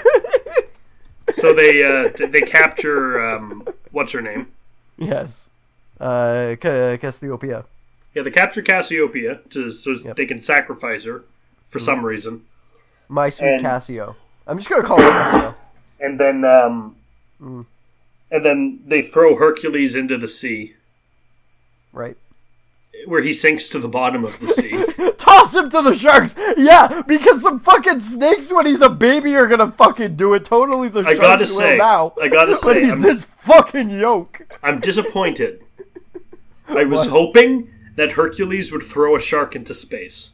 So they capture what's her name? Yes. Cassiopeia. Yeah, they capture Cassiopeia they can sacrifice her for some reason. My sweet Cassio. I'm just gonna call her Cassio. And then they throw Hercules into the sea. Right. Where he sinks to the bottom of the sea. Toss him to the sharks! Yeah, because some fucking snakes when he's a baby are gonna fucking do it. Totally the sharks will now. I gotta say. When he's this fucking yoke. I'm disappointed. I was hoping that Hercules would throw a shark into space.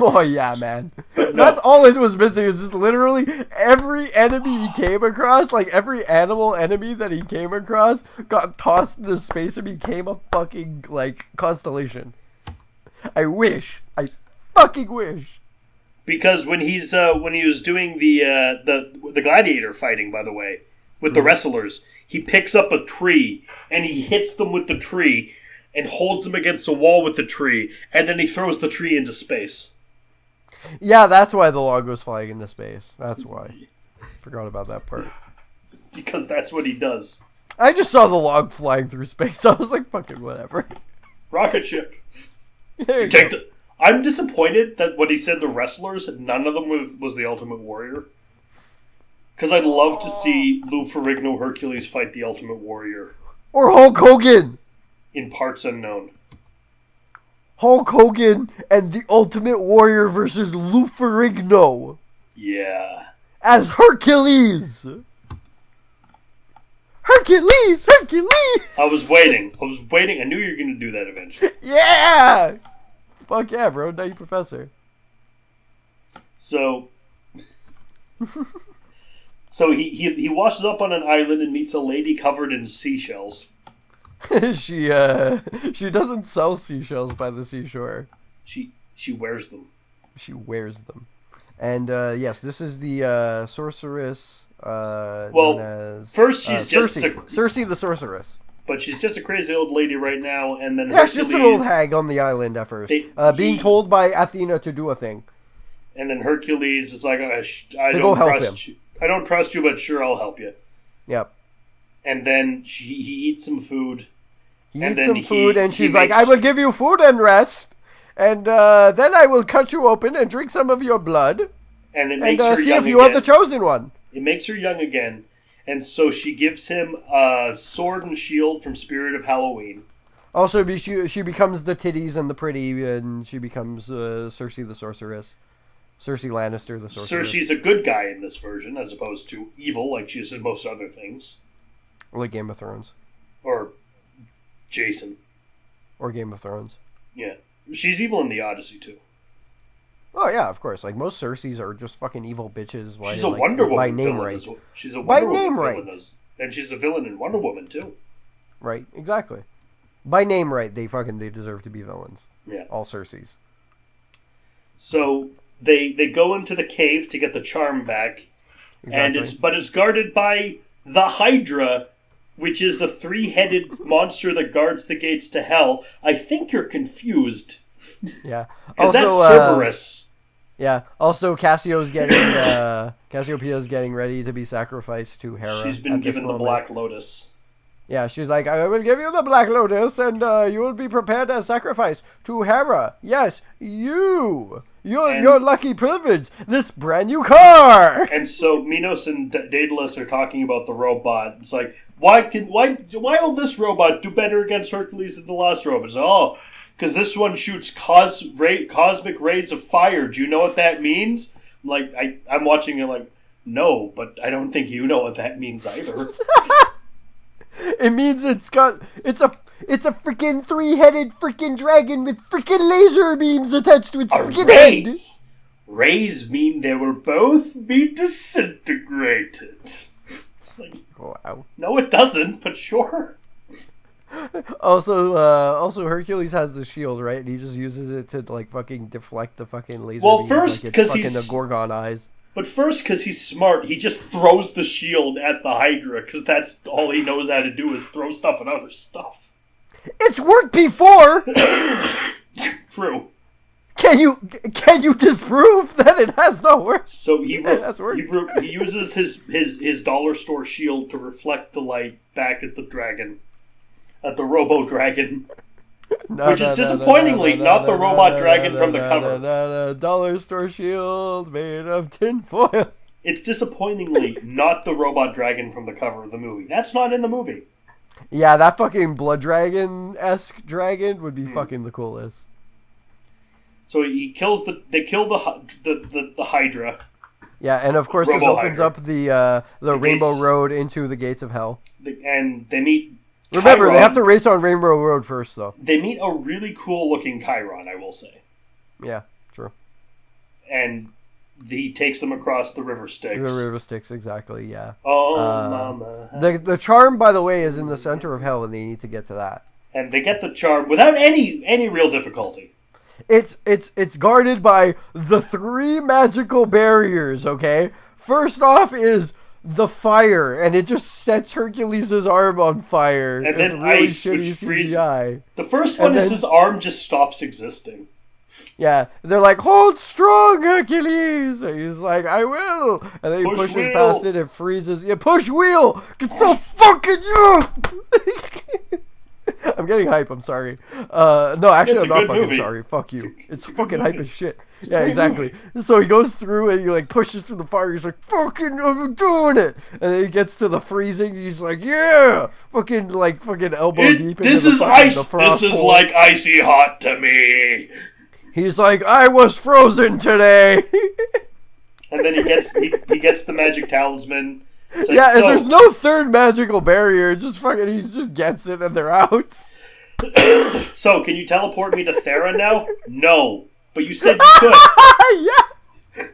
Oh yeah, man. No. That's all it was missing, is just literally every enemy he came across, like every animal enemy that he came across, got tossed into space and became a fucking, like, constellation. I fucking wish. Because when he was doing the gladiator fighting, by the way, with the wrestlers, he picks up a tree and he hits them with the tree and holds them against a wall with the tree, and then he throws the tree into space. Yeah, that's why the log was flying into space. That's why. Forgot about that part. Because that's what he does. I just saw the log flying through space, so I was like, fucking whatever. Rocket ship. I'm disappointed that when he said the wrestlers, none of them was the Ultimate Warrior. Because I'd love to see Lou Ferrigno Hercules fight the Ultimate Warrior. Or Hulk Hogan! In parts unknown. Hulk Hogan and the Ultimate Warrior versus Lou Ferrigno. Yeah. As Hercules! Hercules! I was waiting. I knew you were going to do that eventually. Yeah! Fuck yeah, bro. Now you professor. So he washes up on an island and meets a lady covered in seashells. She doesn't sell seashells by the seashore. She wears them. She wears them. And yes, this is the sorceress. Known as, first she's just Circe the sorceress. But she's just a crazy old lady right now, and then Hercules, she's just an old hag on the island at first, being told by Athena to do a thing. And then Hercules is like, I don't trust you, but sure, I'll help you. Yep. And then he eats some food. And she's like, I will give you food and rest, and then I will cut you open and drink some of your blood, and see if you are the chosen one. It makes her young again, and so she gives him a sword and shield from Spirit of Halloween. Also, she becomes the titties and the pretty, and she becomes Circe the sorceress. Cersei Lannister the sorceress. Cersei's a good guy in this version, as opposed to evil like she is in most other things. Like Game of Thrones. Or Jason. Or Game of Thrones. Yeah. She's evil in the Odyssey, too. Oh, yeah, of course. Like, most Cerseis are just fucking evil bitches. She's a Wonder Woman by name right. She's a Wonder Woman name right. And she's a villain in Wonder Woman, too. Right, exactly. By name right, they deserve to be villains. Yeah. All Cerseis. So, they go into the cave to get the charm back. Exactly. But it's guarded by the Hydra, which is the 3-headed monster that guards the gates to hell. I think you're confused. Yeah. Because that's Cerberus. Yeah. Also, Cassiopea's getting ready to be sacrificed to Hera. She's been given the Black Lotus. Yeah, she's like, I will give you the Black Lotus, and you will be prepared as sacrifice to Hera. Yes, you. Your lucky privilege. This brand new car. And so Minos and Daedalus are talking about the robot. It's like, why will this robot do better against Hercules than the last robots? Oh, because this one shoots cosmic rays of fire. Do you know what that means? Like, I'm watching it like, no, but I don't think you know what that means either. It means it's a freaking 3-headed freaking dragon with freaking laser beams attached to its freaking head. Rays mean they will both be disintegrated. Like, wow. No, it doesn't, but sure. Also, Hercules has the shield, right? And he just uses it to like fucking deflect the fucking laser beams. First, because like the Gorgon eyes. But first, because he's smart, he just throws the shield at the Hydra, because that's all he knows how to do is throw stuff at other stuff. It's worked before! True. Can you disprove that it has not worked? So he uses his dollar store shield to reflect the light back at the dragon. At the Robo-Dragon. Which is disappointingly not the robot dragon from the cover. Dollar store shield made of tinfoil. It's disappointingly not the robot dragon from the cover of the movie. That's not in the movie. Yeah, that fucking blood dragon-esque dragon would be fucking the coolest. So they kill the Hydra. Yeah, and of course this opens up the Rainbow gates, Road into the gates of hell. And they meet. Remember, Chiron. They have to race on Rainbow Road first, though. They meet a really cool-looking Chiron, I will say. Yeah, true. And he takes them across the river Styx. The river Styx, exactly, yeah. Oh, mama. The charm, by the way, is in the center of hell, and they need to get to that. And they get the charm without any real difficulty. It's guarded by the 3 magical barriers, okay? First off is the fire, and it just sets Hercules' arm on fire. And then really ice, shitty which freezes. CGI. The first one is his arm just stops existing. Yeah, they're like, hold strong, Hercules! And he's like, I will! And then he pushes past it, it freezes. Yeah, push wheel! It's so fucking you! I'm getting hype, I'm sorry. No, actually, I'm not fucking sorry. Fuck you. It's fucking hype as shit. Yeah, exactly. So he goes through and he like pushes through the fire. He's like, fucking, I'm doing it. And then he gets to the freezing. He's like, yeah! Fucking elbow deep into this is ice. This is like icy hot to me. He's like, I was frozen today. And then he gets the magic talisman. Like, yeah, and there's no third magical barrier. Just fucking, he just gets it and they're out. So, can you teleport me to Thera now? No. But you said you could. Yeah.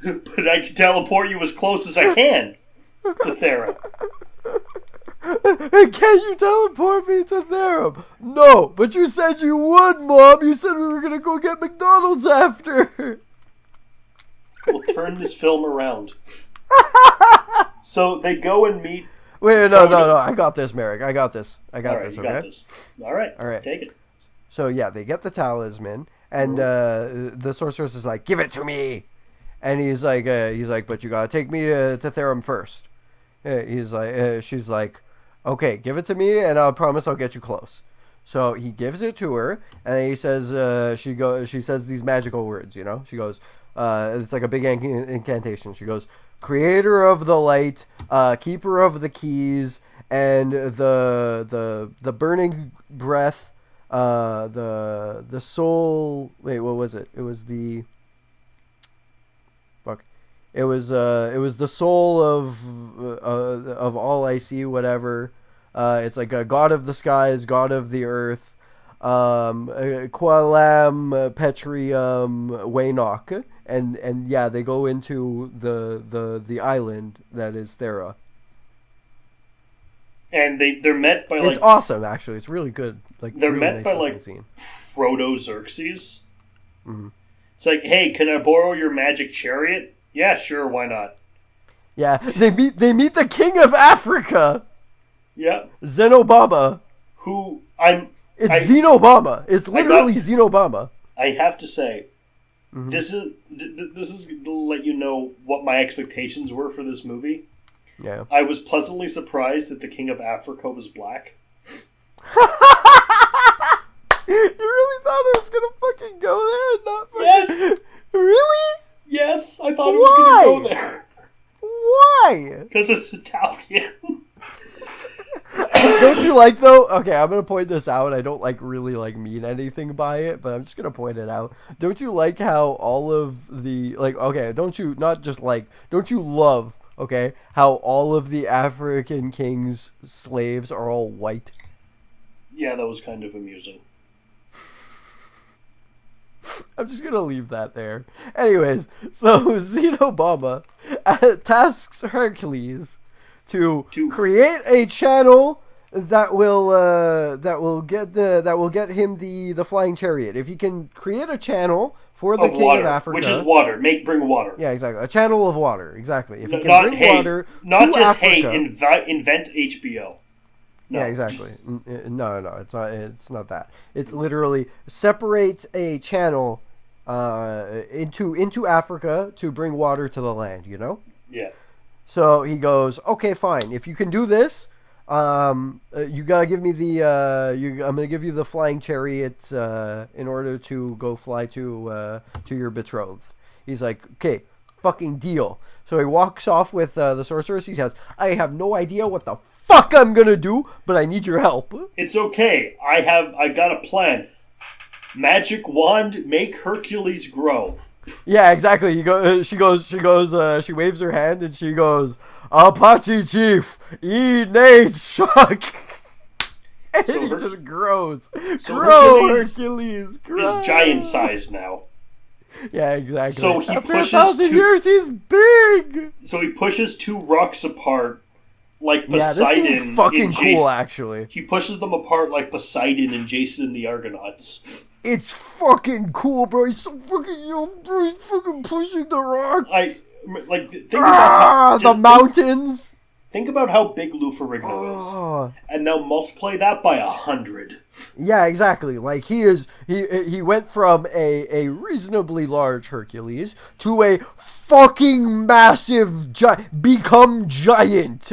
But I can teleport you as close as I can to Thera. Can you teleport me to Thera? No, but you said you would, Mom. You said we were going to go get McDonald's after. We'll turn this film around. So they go and meet. Wait, no. I got this, Merrick. I got this. Okay. Got this. All right. Take it. So yeah, they get the talisman, and the sorceress is like, "Give it to me," and he's like, "But you gotta take me to Therum first." She's like, "Okay, give it to me, and I'll promise I'll get you close." So he gives it to her, and then he says, she says these magical words, you know. She goes, it's like a big incantation. She goes, "Creator of the light, keeper of the keys, and the burning breath, the soul." Wait, what was it? It was the. Fuck. It was the soul of all I see. Whatever. It's like a god of the skies, god of the earth. Qualam Petrium Waynok. And yeah, they go into the island that is Thera. And they're met by It's awesome, actually. It's really good. Like they're really met nice by like scene. Proto-Xerxes. Mm-hmm. It's like, hey, can I borrow your magic chariot? Yeah, sure, why not? Yeah, they meet the king of Africa. Yeah. Zenobama. It's Xenobama. It's literally Xenobama. I have to say, mm-hmm. this is to let you know what my expectations were for this movie. Yeah. I was pleasantly surprised that the king of Africa was black. You really thought it was gonna fucking go there and not fucking... Yes! Really? Yes, I thought it was gonna go there. Why? Because it's Italian. Don't you like though? Okay, I'm gonna point this out. I don't really mean anything by it, but I'm just gonna point it out. Don't you like how all of the okay? Don't you love? Okay, how all of the African kings' slaves are all white? Yeah, that was kind of amusing. I'm just gonna leave that there. Anyways, so Xenobama tasks Hercules to create a channel that will get him the flying chariot. If he can create a channel for the king of Africa, which is water, bring water. Yeah, exactly. A channel of water, exactly. If he can bring water not to just Africa, invent HBO. No. Yeah, exactly. No, it's not. It's not that. It's literally separate a channel into Africa to bring water to the land. You know. Yeah. So he goes, okay, fine. If you can do this, you gotta give me I'm gonna give you the flying chariot in order to go fly to your betrothed. He's like, okay, fucking deal. So he walks off with the sorceress. He says, I have no idea what the fuck I'm gonna do, but I need your help. It's okay. I got a plan. Magic wand, make Hercules grow. Yeah, exactly. She waves her hand and she goes, Apache Chief, Nate Shock. And so he just grows. So Hercules grow. Is giant sized now. Yeah, exactly. So he After pushes 1,000 years, he's big. So he pushes two rocks apart like Poseidon. Yeah, this is fucking cool, actually. He pushes them apart like Poseidon and Jason and the Argonauts. It's fucking cool, bro. He's so fucking young, bro. He's fucking pushing the rocks. Think about the mountains. Think about how big Lou Ferrigno is, and now multiply that by 100. Yeah, exactly. Like he went from a reasonably large Hercules to a fucking massive become giant.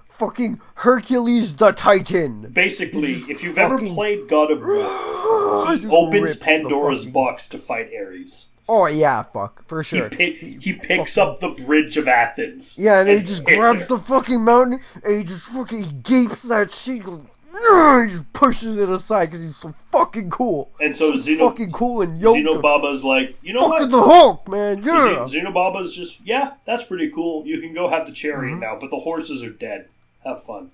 Fucking Hercules the Titan. Basically, if you've ever played God of War, he opens Pandora's box to fight Ares. Oh yeah, for sure. He picks up the bridge of Athens. Yeah, and he just grabs the fucking mountain and he just fucking gapes that shit. He just pushes it aside because he's so fucking cool. And so fucking cool and yoked. Xenobaba's like, you know fucking what? The Hulk, man. Yeah. Xenobaba's just, yeah, that's pretty cool. You can go have the chariot now, but the horses are dead. Have fun.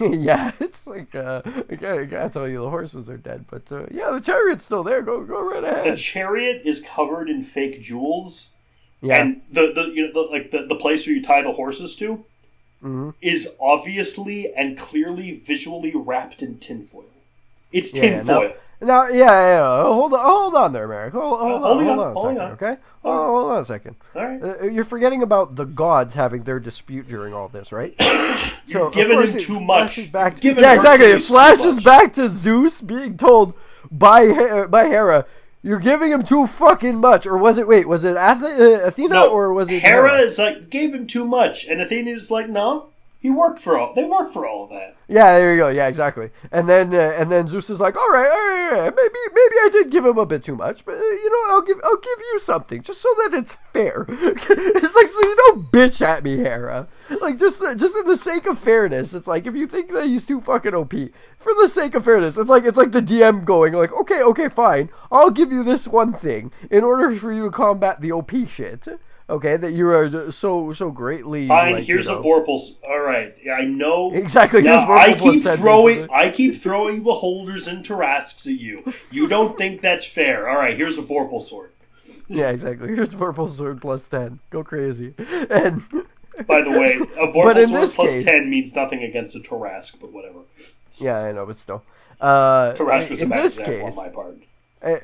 Yeah, it's like I can't tell you the horses are dead, but yeah, the chariot's still there. Go right ahead. The chariot is covered in fake jewels. Yeah, and the place where you tie the horses to is obviously and clearly visually wrapped in tinfoil. It's tinfoil. Now, hold on there, Merrick. Hold on a second, okay? Hold on a second. All right. You're forgetting about the gods having their dispute during all this, right? You're giving him too much. Yeah, exactly. It flashes back to Zeus being told by Hera, you're giving him too fucking much. Or was it Athena or was it Hera? Is like, gave him too much. And Athena's like, no. They worked for all of that. Yeah, there you go. Yeah, exactly. And then Zeus is like, all right. Maybe I did give him a bit too much, but I'll give you something just so that it's fair. It's like, so you don't bitch at me, Hera. Like just in the sake of fairness, it's like if you think that he's too fucking OP, for the sake of fairness, it's like the DM going like, okay, fine, I'll give you this one thing in order for you to combat the OP shit. Okay, that you are so greatly. Fine, here's a Vorpal. All right, I know exactly. Now, I keep throwing beholders and Tarrasques at you. You don't think that's fair? All right, here's a Vorpal sword. Yeah, exactly. Here's a Vorpal sword plus 10. Go crazy. And by the way, a Vorpal sword plus 10 means nothing against a Tarrasque, but whatever. Yeah, I know, but still. Tarrasque was a bad example on my part.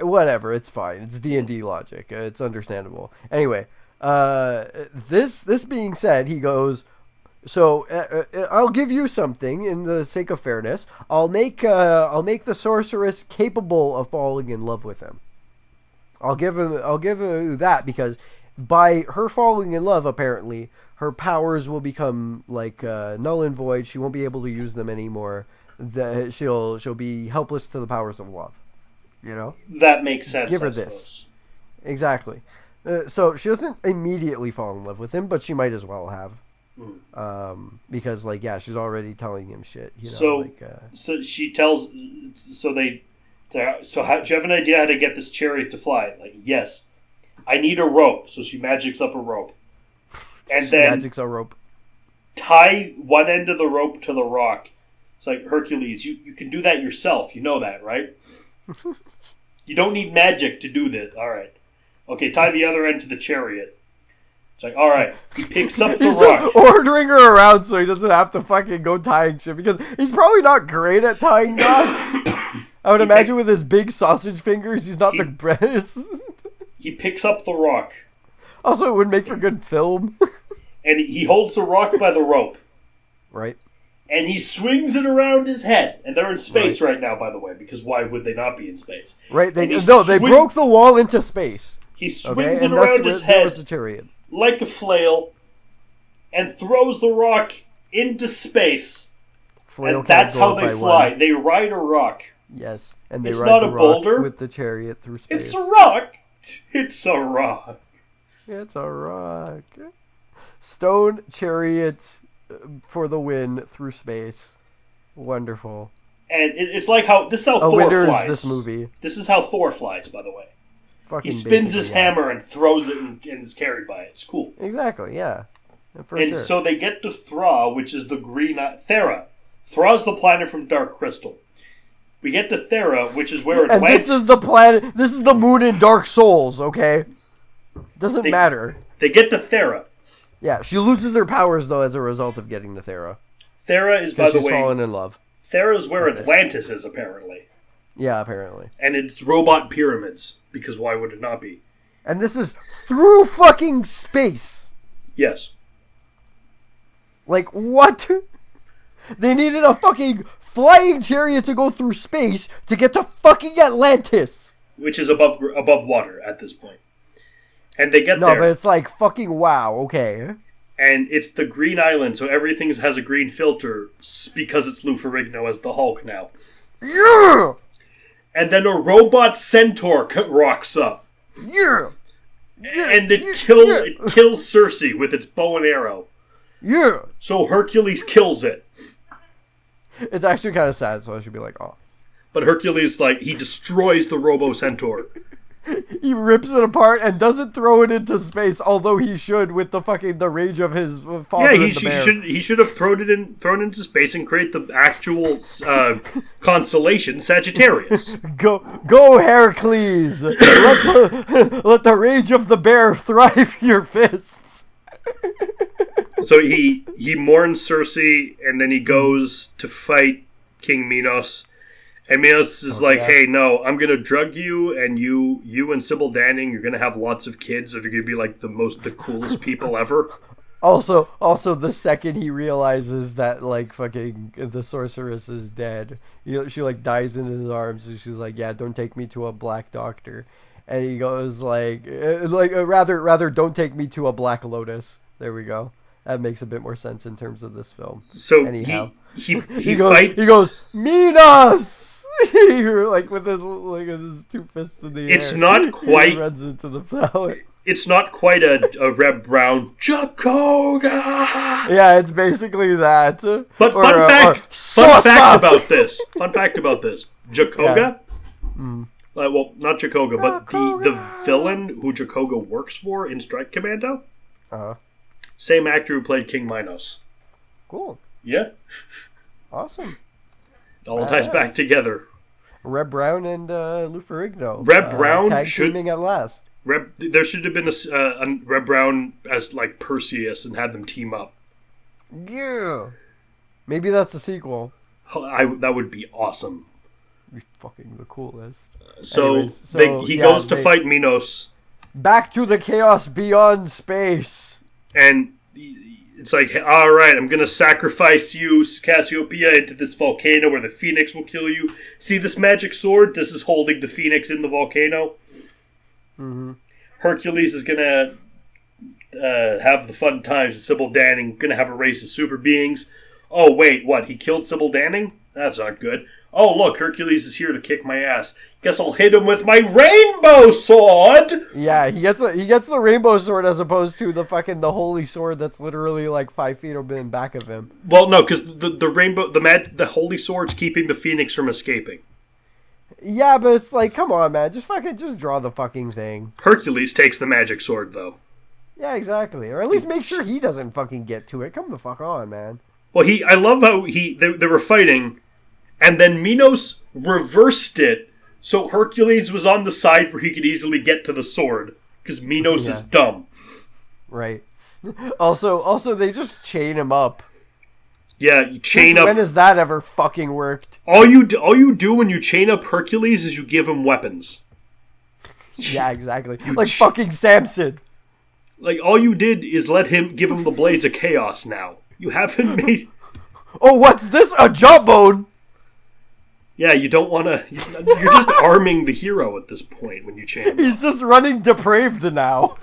Whatever, it's fine. It's D&D logic. It's understandable. Anyway. This being said, he goes, so I'll give you something in the sake of fairness. I'll make the sorceress capable of falling in love with him. I'll give her that because by her falling in love, apparently her powers will become like null and void. She won't be able to use them anymore. That she'll be helpless to the powers of love. That makes sense. Give her this. Exactly. So she doesn't immediately fall in love with him, but she might as well have. Because like she's already telling him shit. You know, so so she tells so they so how, do you have an idea how to get this chariot to fly? Like, yes, I need a rope. So she magics up a rope, and then magics a rope. Tie one end of the rope to the rock. It's like, Hercules, you can do that yourself. You know that, right? You don't need magic to do this. All right. Okay, tie the other end to the chariot. It's like, all right. He picks up the rock. Ordering her around so he doesn't have to fucking go tying shit, because he's probably not great at tying knots. I would imagine with his big sausage fingers, he's not the best. He picks up the rock. Also, it would make for good film. And he holds the rock by the rope. Right. And he swings it around his head. And they're in space right now, by the way, because why would they not be in space? Right. They broke the wall into space. He swings it around his head like a flail and throws the rock into space. And that's how they fly. They ride a rock. Yes. And they it's ride not the a rock boulder with the chariot through space. It's a rock. It's a rock. It's a rock. Stone chariot for the win through space. Wonderful. And it's like how this is how Thor flies. This movie. This is how Thor flies, by the way. Fucking he spins his hammer and throws it and is carried by it. It's cool. Exactly, yeah. So they get to Thra, which is the green... Thera. Thra's the planet from Dark Crystal. We get to Thera, which is where and this is the planet... This is the moon in Dark Souls, okay? Doesn't matter. They get to Thera. Yeah, she loses her powers, though, as a result of getting to Thera. Thera is, by the way... she's fallen in love. Thera is where Atlantis is, apparently. Yeah, apparently. And it's robot pyramids, because why would it not be? And this is through fucking space. Yes. Like, what? They needed a fucking flying chariot to go through space to get to fucking Atlantis. Which is above water at this point. And they get there. No, but it's like, fucking wow, okay. And it's the green island, so everything has a green filter because it's Lou Ferrigno as the Hulk now. Yeah! And then a robot centaur rocks up. Yeah! And it kills Cersei with its bow and arrow. Yeah! So Hercules kills it. It's actually kind of sad, so I should be like, oh. But Hercules, he destroys the robo-centaur. He rips it apart and doesn't throw it into space, although he should with the rage of his father. Yeah, he should have thrown it into space and create the actual constellation Sagittarius. Go Hercules! Let the rage of the bear thrive your fists. So he mourns Cersei, and then he goes to fight King Minos. And Minos is hey, no, I'm going to drug you, and you and Sybil Danning, you're going to have lots of kids that are going to be the coolest people ever. Also, the second he realizes that, fucking the sorceress is dead, she, dies in his arms, and she's like, yeah, don't take me to a black doctor. And he goes, rather, don't take me to a black lotus. There we go. That makes a bit more sense in terms of this film. So, anyhow, he fights. He goes, Minos! with his two fists in the air. It's not quite... He runs into the flower. It's not quite a Reb Brown Jacoga. Yeah, it's basically that. But fun fact about this. Jacoga. Yeah. Well, not Jacoga, but the villain who Jacoga works for in Strike Commando. Same actor who played King Minos. Cool. Yeah. Awesome. It all ties back together. Reb Brown and Lou Ferrigno. Reb Brown tag teaming at last. There should have been a Reb Brown as Perseus and had them team up. Yeah. Maybe that's a sequel. That would be awesome. Be fucking the coolest. He goes to fight Minos. Back to the chaos beyond space. And it's all right, I'm going to sacrifice you, Cassiopeia, into this volcano where the phoenix will kill you. See this magic sword? This is holding the phoenix in the volcano. Mm-hmm. Hercules is going to have the fun times with Sybil Danning, going to have a race of super beings. Oh, wait, what? He killed Sybil Danning? That's not good. Oh, look, Hercules is here to kick my ass. Guess I'll hit him with my rainbow sword! Yeah, he gets the rainbow sword as opposed to the holy sword that's literally like 5 feet in back of him. Well, no, because the rainbow, the holy sword's keeping the phoenix from escaping. Yeah, but it's like, come on, man, just draw the fucking thing. Hercules takes the magic sword, though. Yeah, exactly. Or at least make sure he doesn't fucking get to it. Come the fuck on, man. Well, I love how they were fighting, and then Minos reversed it, so Hercules was on the side where he could easily get to the sword, because Minos is dumb. Right. Also, they just chain him up. Yeah, you chain up. When has that ever fucking worked? All you do when you chain up Hercules is you give him weapons. Yeah, exactly. Like fucking Samson. Like, all you did is give him the Blades of Chaos now. You haven't made... Oh, what's this? A jawbone? Yeah, you don't want to... You're just arming the hero at this point when you chain him. He's just running depraved now.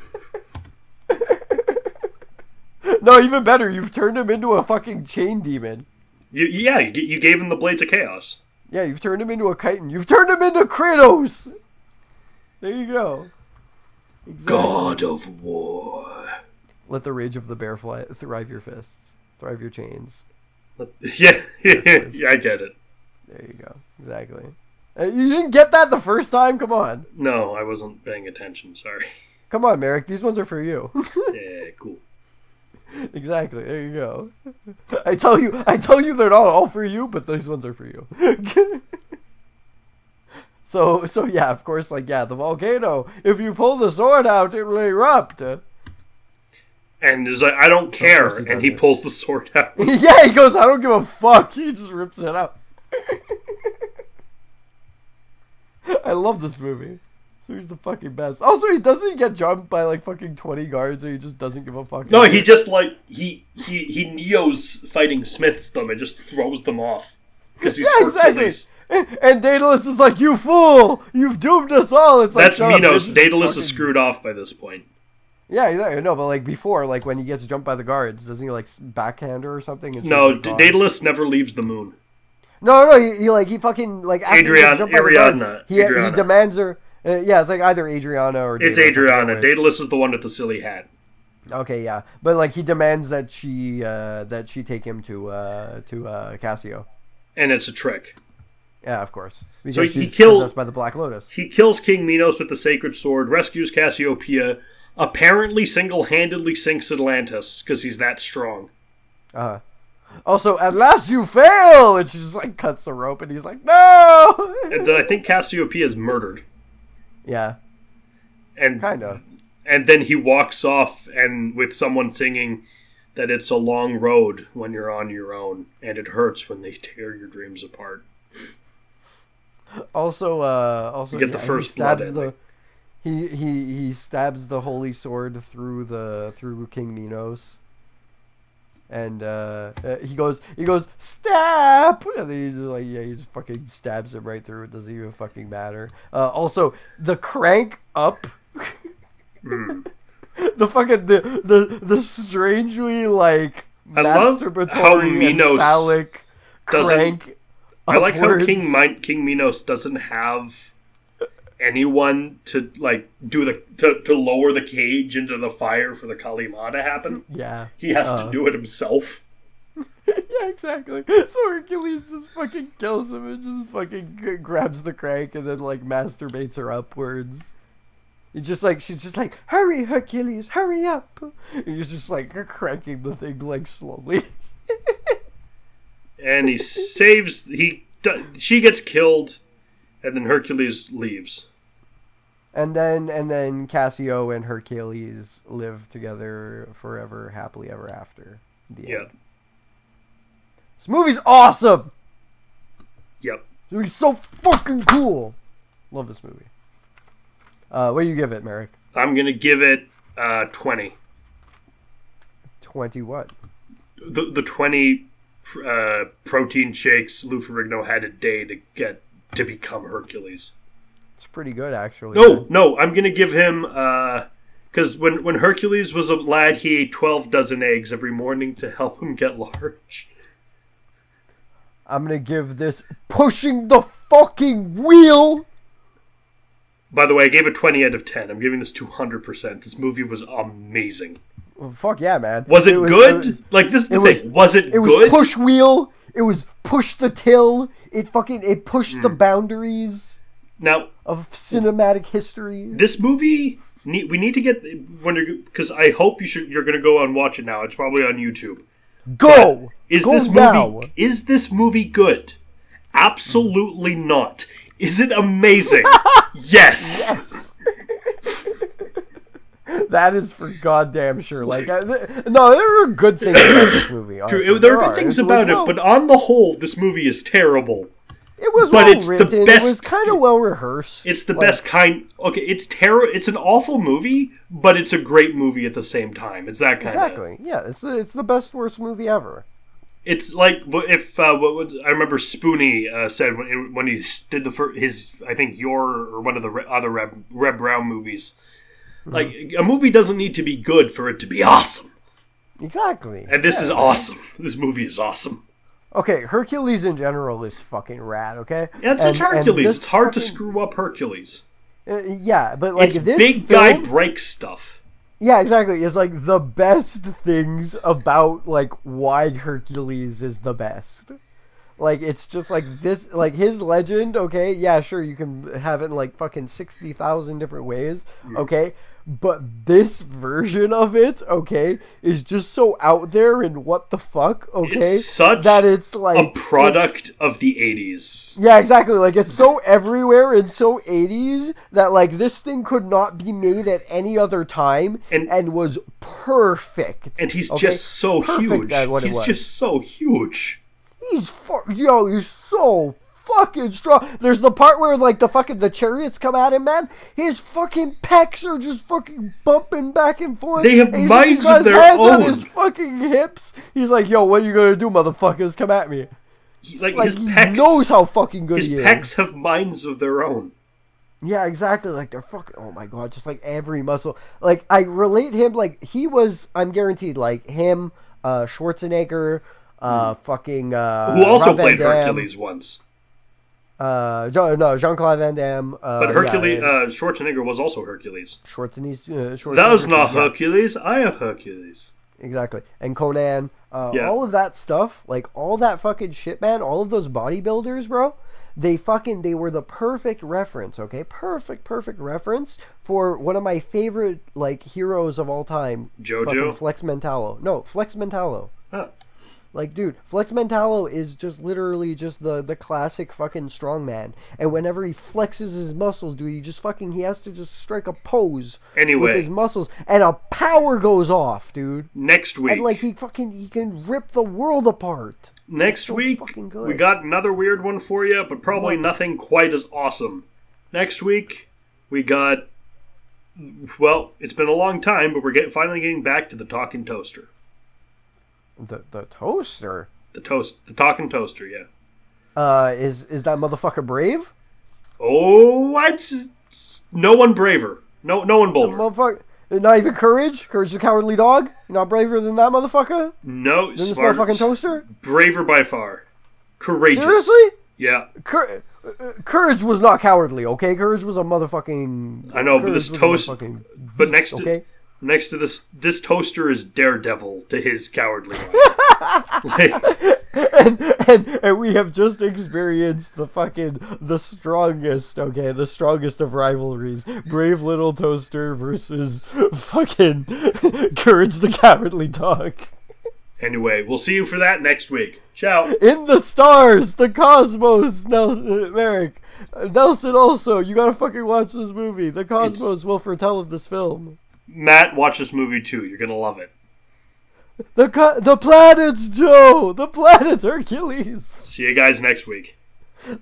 No, even better, you've turned him into a fucking chain demon. You gave him the Blades of Chaos. Yeah, you've turned him into a chitin. You've turned him into Kratos! There you go. Exactly. God of War. Let the rage of the bear fly, thrive your fists. Thrive your chains. Yeah, I get it. There you go. Exactly. You didn't get that the first time? Come on. No, I wasn't paying attention, sorry. Come on, Merrick. These ones are for you. Yeah, cool. Exactly. There you go. I tell you they're not all for you, but these ones are for you. So yeah, of course, the volcano. If you pull the sword out, it will erupt. And he's like, I don't care, and he pulls the sword out. Yeah, he goes, I don't give a fuck. He just rips it out. I love this movie. So he's the fucking best. Also, he doesn't get jumped by fucking 20 guards, or he just doesn't give a fuck. No, he just he Neo's fighting Smiths them and just throws them off because he's Hercules. Exactly. And Daedalus is like, you fool! You've doomed us all! It's That's like, Minos. Daedalus is screwed off by this point. Yeah, exactly. No, but before, when he gets jumped by the guards, doesn't he backhand her or something? And no, Daedalus never leaves the moon. No, he fucking, after he gets jumped by the guards, he demands her... yeah, it's either Adriana or Daedalus. It's Adriana. Daedalus is the one with the silly hat. Okay, yeah. But, he demands that she take him to Cassio. And it's a trick. Yeah, of course. Because so she's possessed by the Black Lotus. He kills King Minos with the sacred sword, rescues Cassiopeia, apparently single-handedly sinks Atlantis, because he's that strong. Also, at last you fail! And she just, cuts the rope, and he's like, no! And I think Cassiopeia is murdered. Yeah. And kinda. And then he walks off, and with someone singing that it's a long road when you're on your own, and it hurts when they tear your dreams apart. Also, you get the first blood ending. He stabs the holy sword through King Minos, and he goes stab, and then he just fucking stabs him right through. It doesn't even fucking matter. Also, the crank up, the fucking the strangely masturbatory and phallic crank. I like how King Minos doesn't have anyone to do to lower the cage into the fire for the Kalima to happen. Yeah, he has to do it himself. Yeah, exactly. So Hercules just fucking kills him and just fucking grabs the crank and then masturbates her upwards. He's just she's just hurry, Hercules, hurry up. And he's just cranking the thing slowly. And he saves. She gets killed, and then Hercules leaves. And then Cassio and Hercules live together forever, happily ever after. The end. This movie's awesome. Yep. This movie's so fucking cool. Love this movie. What do you give it, Merrick? I'm gonna give it 20. 20 what? The 20. Protein shakes Lou Ferrigno had a day to become Hercules. It's pretty good, actually. No, I'm gonna give him because when Hercules was a lad, he ate 12 dozen eggs every morning to help him get large. I'm gonna give this pushing the fucking wheel. By the way, I gave it 20 out of 10. I'm giving this 200%. This movie was amazing. Well, fuck yeah, man. Was it good? This is the thing. Was it good? It was push wheel. It was push the till. It pushed the boundaries now of cinematic history. This movie, we need to get because I hope you're going to go and watch it now. It's probably on YouTube. Go. Is this movie good? Absolutely not. Is it amazing? Yes. That is for goddamn sure. Like, no, there are good things about this movie. True, there are good things about it, but on the whole, this movie is terrible. It was well written. It was kind of well rehearsed. It's the best kind. Okay, it's It's an awful movie, but it's a great movie at the same time. It's that kind exactly. Yeah, it's the best worst movie ever. It's like if I remember Spoonie said when he did his I think or one of the other Reb Brown movies. Like, a movie doesn't need to be good for it to be awesome. Exactly. And this is awesome. This movie is awesome. Okay, Hercules in general is fucking rad, okay? Yeah, it's Hercules. It's hard to screw up Hercules. Yeah, but like it's this big guy breaks stuff. Yeah, exactly. It's like the best things about like why Hercules is the best. Like, it's just like this, like his legend, okay? Yeah, sure, you can have it in like fucking 60,000 different ways, okay? But this version of it, okay, is just so out there and what the fuck, okay? It's such that it's like a product of the 80s. Yeah, exactly. Like, it's so everywhere and so 80s that like this thing could not be made at any other time and was perfect. And he's just so huge. He's just so huge. He's so fucking strong. There's the part where like the chariots come at him, man. His fucking pecs are just fucking bumping back and forth. They have minds of their hands own. On his fucking hips. He's like, yo, what are you gonna do, motherfuckers? Come at me. His pecs, he knows how fucking good he is. His pecs have minds of their own. Yeah, exactly. Like, they're fucking, oh my god, just like every muscle. Like, I relate him, like, he was, I'm guaranteed, like, him, Schwarzenegger, fucking, who also Rob played Van Dam. Hercules once. Jean-Claude Van Damme. But Hercules, Schwarzenegger was also Hercules. Schwarzenegger. That was not Hercules. I am Hercules. Exactly. And Conan. All of that stuff, like all that fucking shit, man. All of those bodybuilders, bro. They were the perfect reference. Okay, perfect reference for one of my favorite like heroes of all time. JoJo. Flex Mentallo. No, Flex Mentallo. Huh. Like, dude, Flex Mentallo is just literally just the classic fucking strongman. And whenever he flexes his muscles, dude, he has to just strike a pose with his muscles. And a power goes off, dude. Next week. And, like, he can rip the world apart. Next week, we got another weird one for you, but probably nothing quite as awesome. Next week, we got, well, it's been a long time, but we're finally getting back to the talking toaster. The toaster? The talking toaster, yeah. Is that motherfucker brave? Oh, no one braver. No one bolder. Motherfucker, not even Courage? Courage the Cowardly Dog? You're not braver than that motherfucker? No. Than this motherfucking toaster? Braver by far. Courageous. Seriously? Yeah. Courage was not cowardly, okay? Courage was a motherfucking... I know, but this toaster... But next to this toaster is Daredevil to his cowardly one. and we have just experienced the strongest of rivalries. Brave little toaster versus fucking Courage the Cowardly Dog. Anyway, we'll see you for that next week. Ciao. In the stars, the cosmos, Merrick. Nelson also, you gotta fucking watch this movie. The cosmos will foretell of this film. Matt, watch this movie too. You're gonna love it. The planets, Joe! The planets, Hercules! See you guys next week.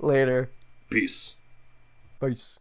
Later. Peace. Peace.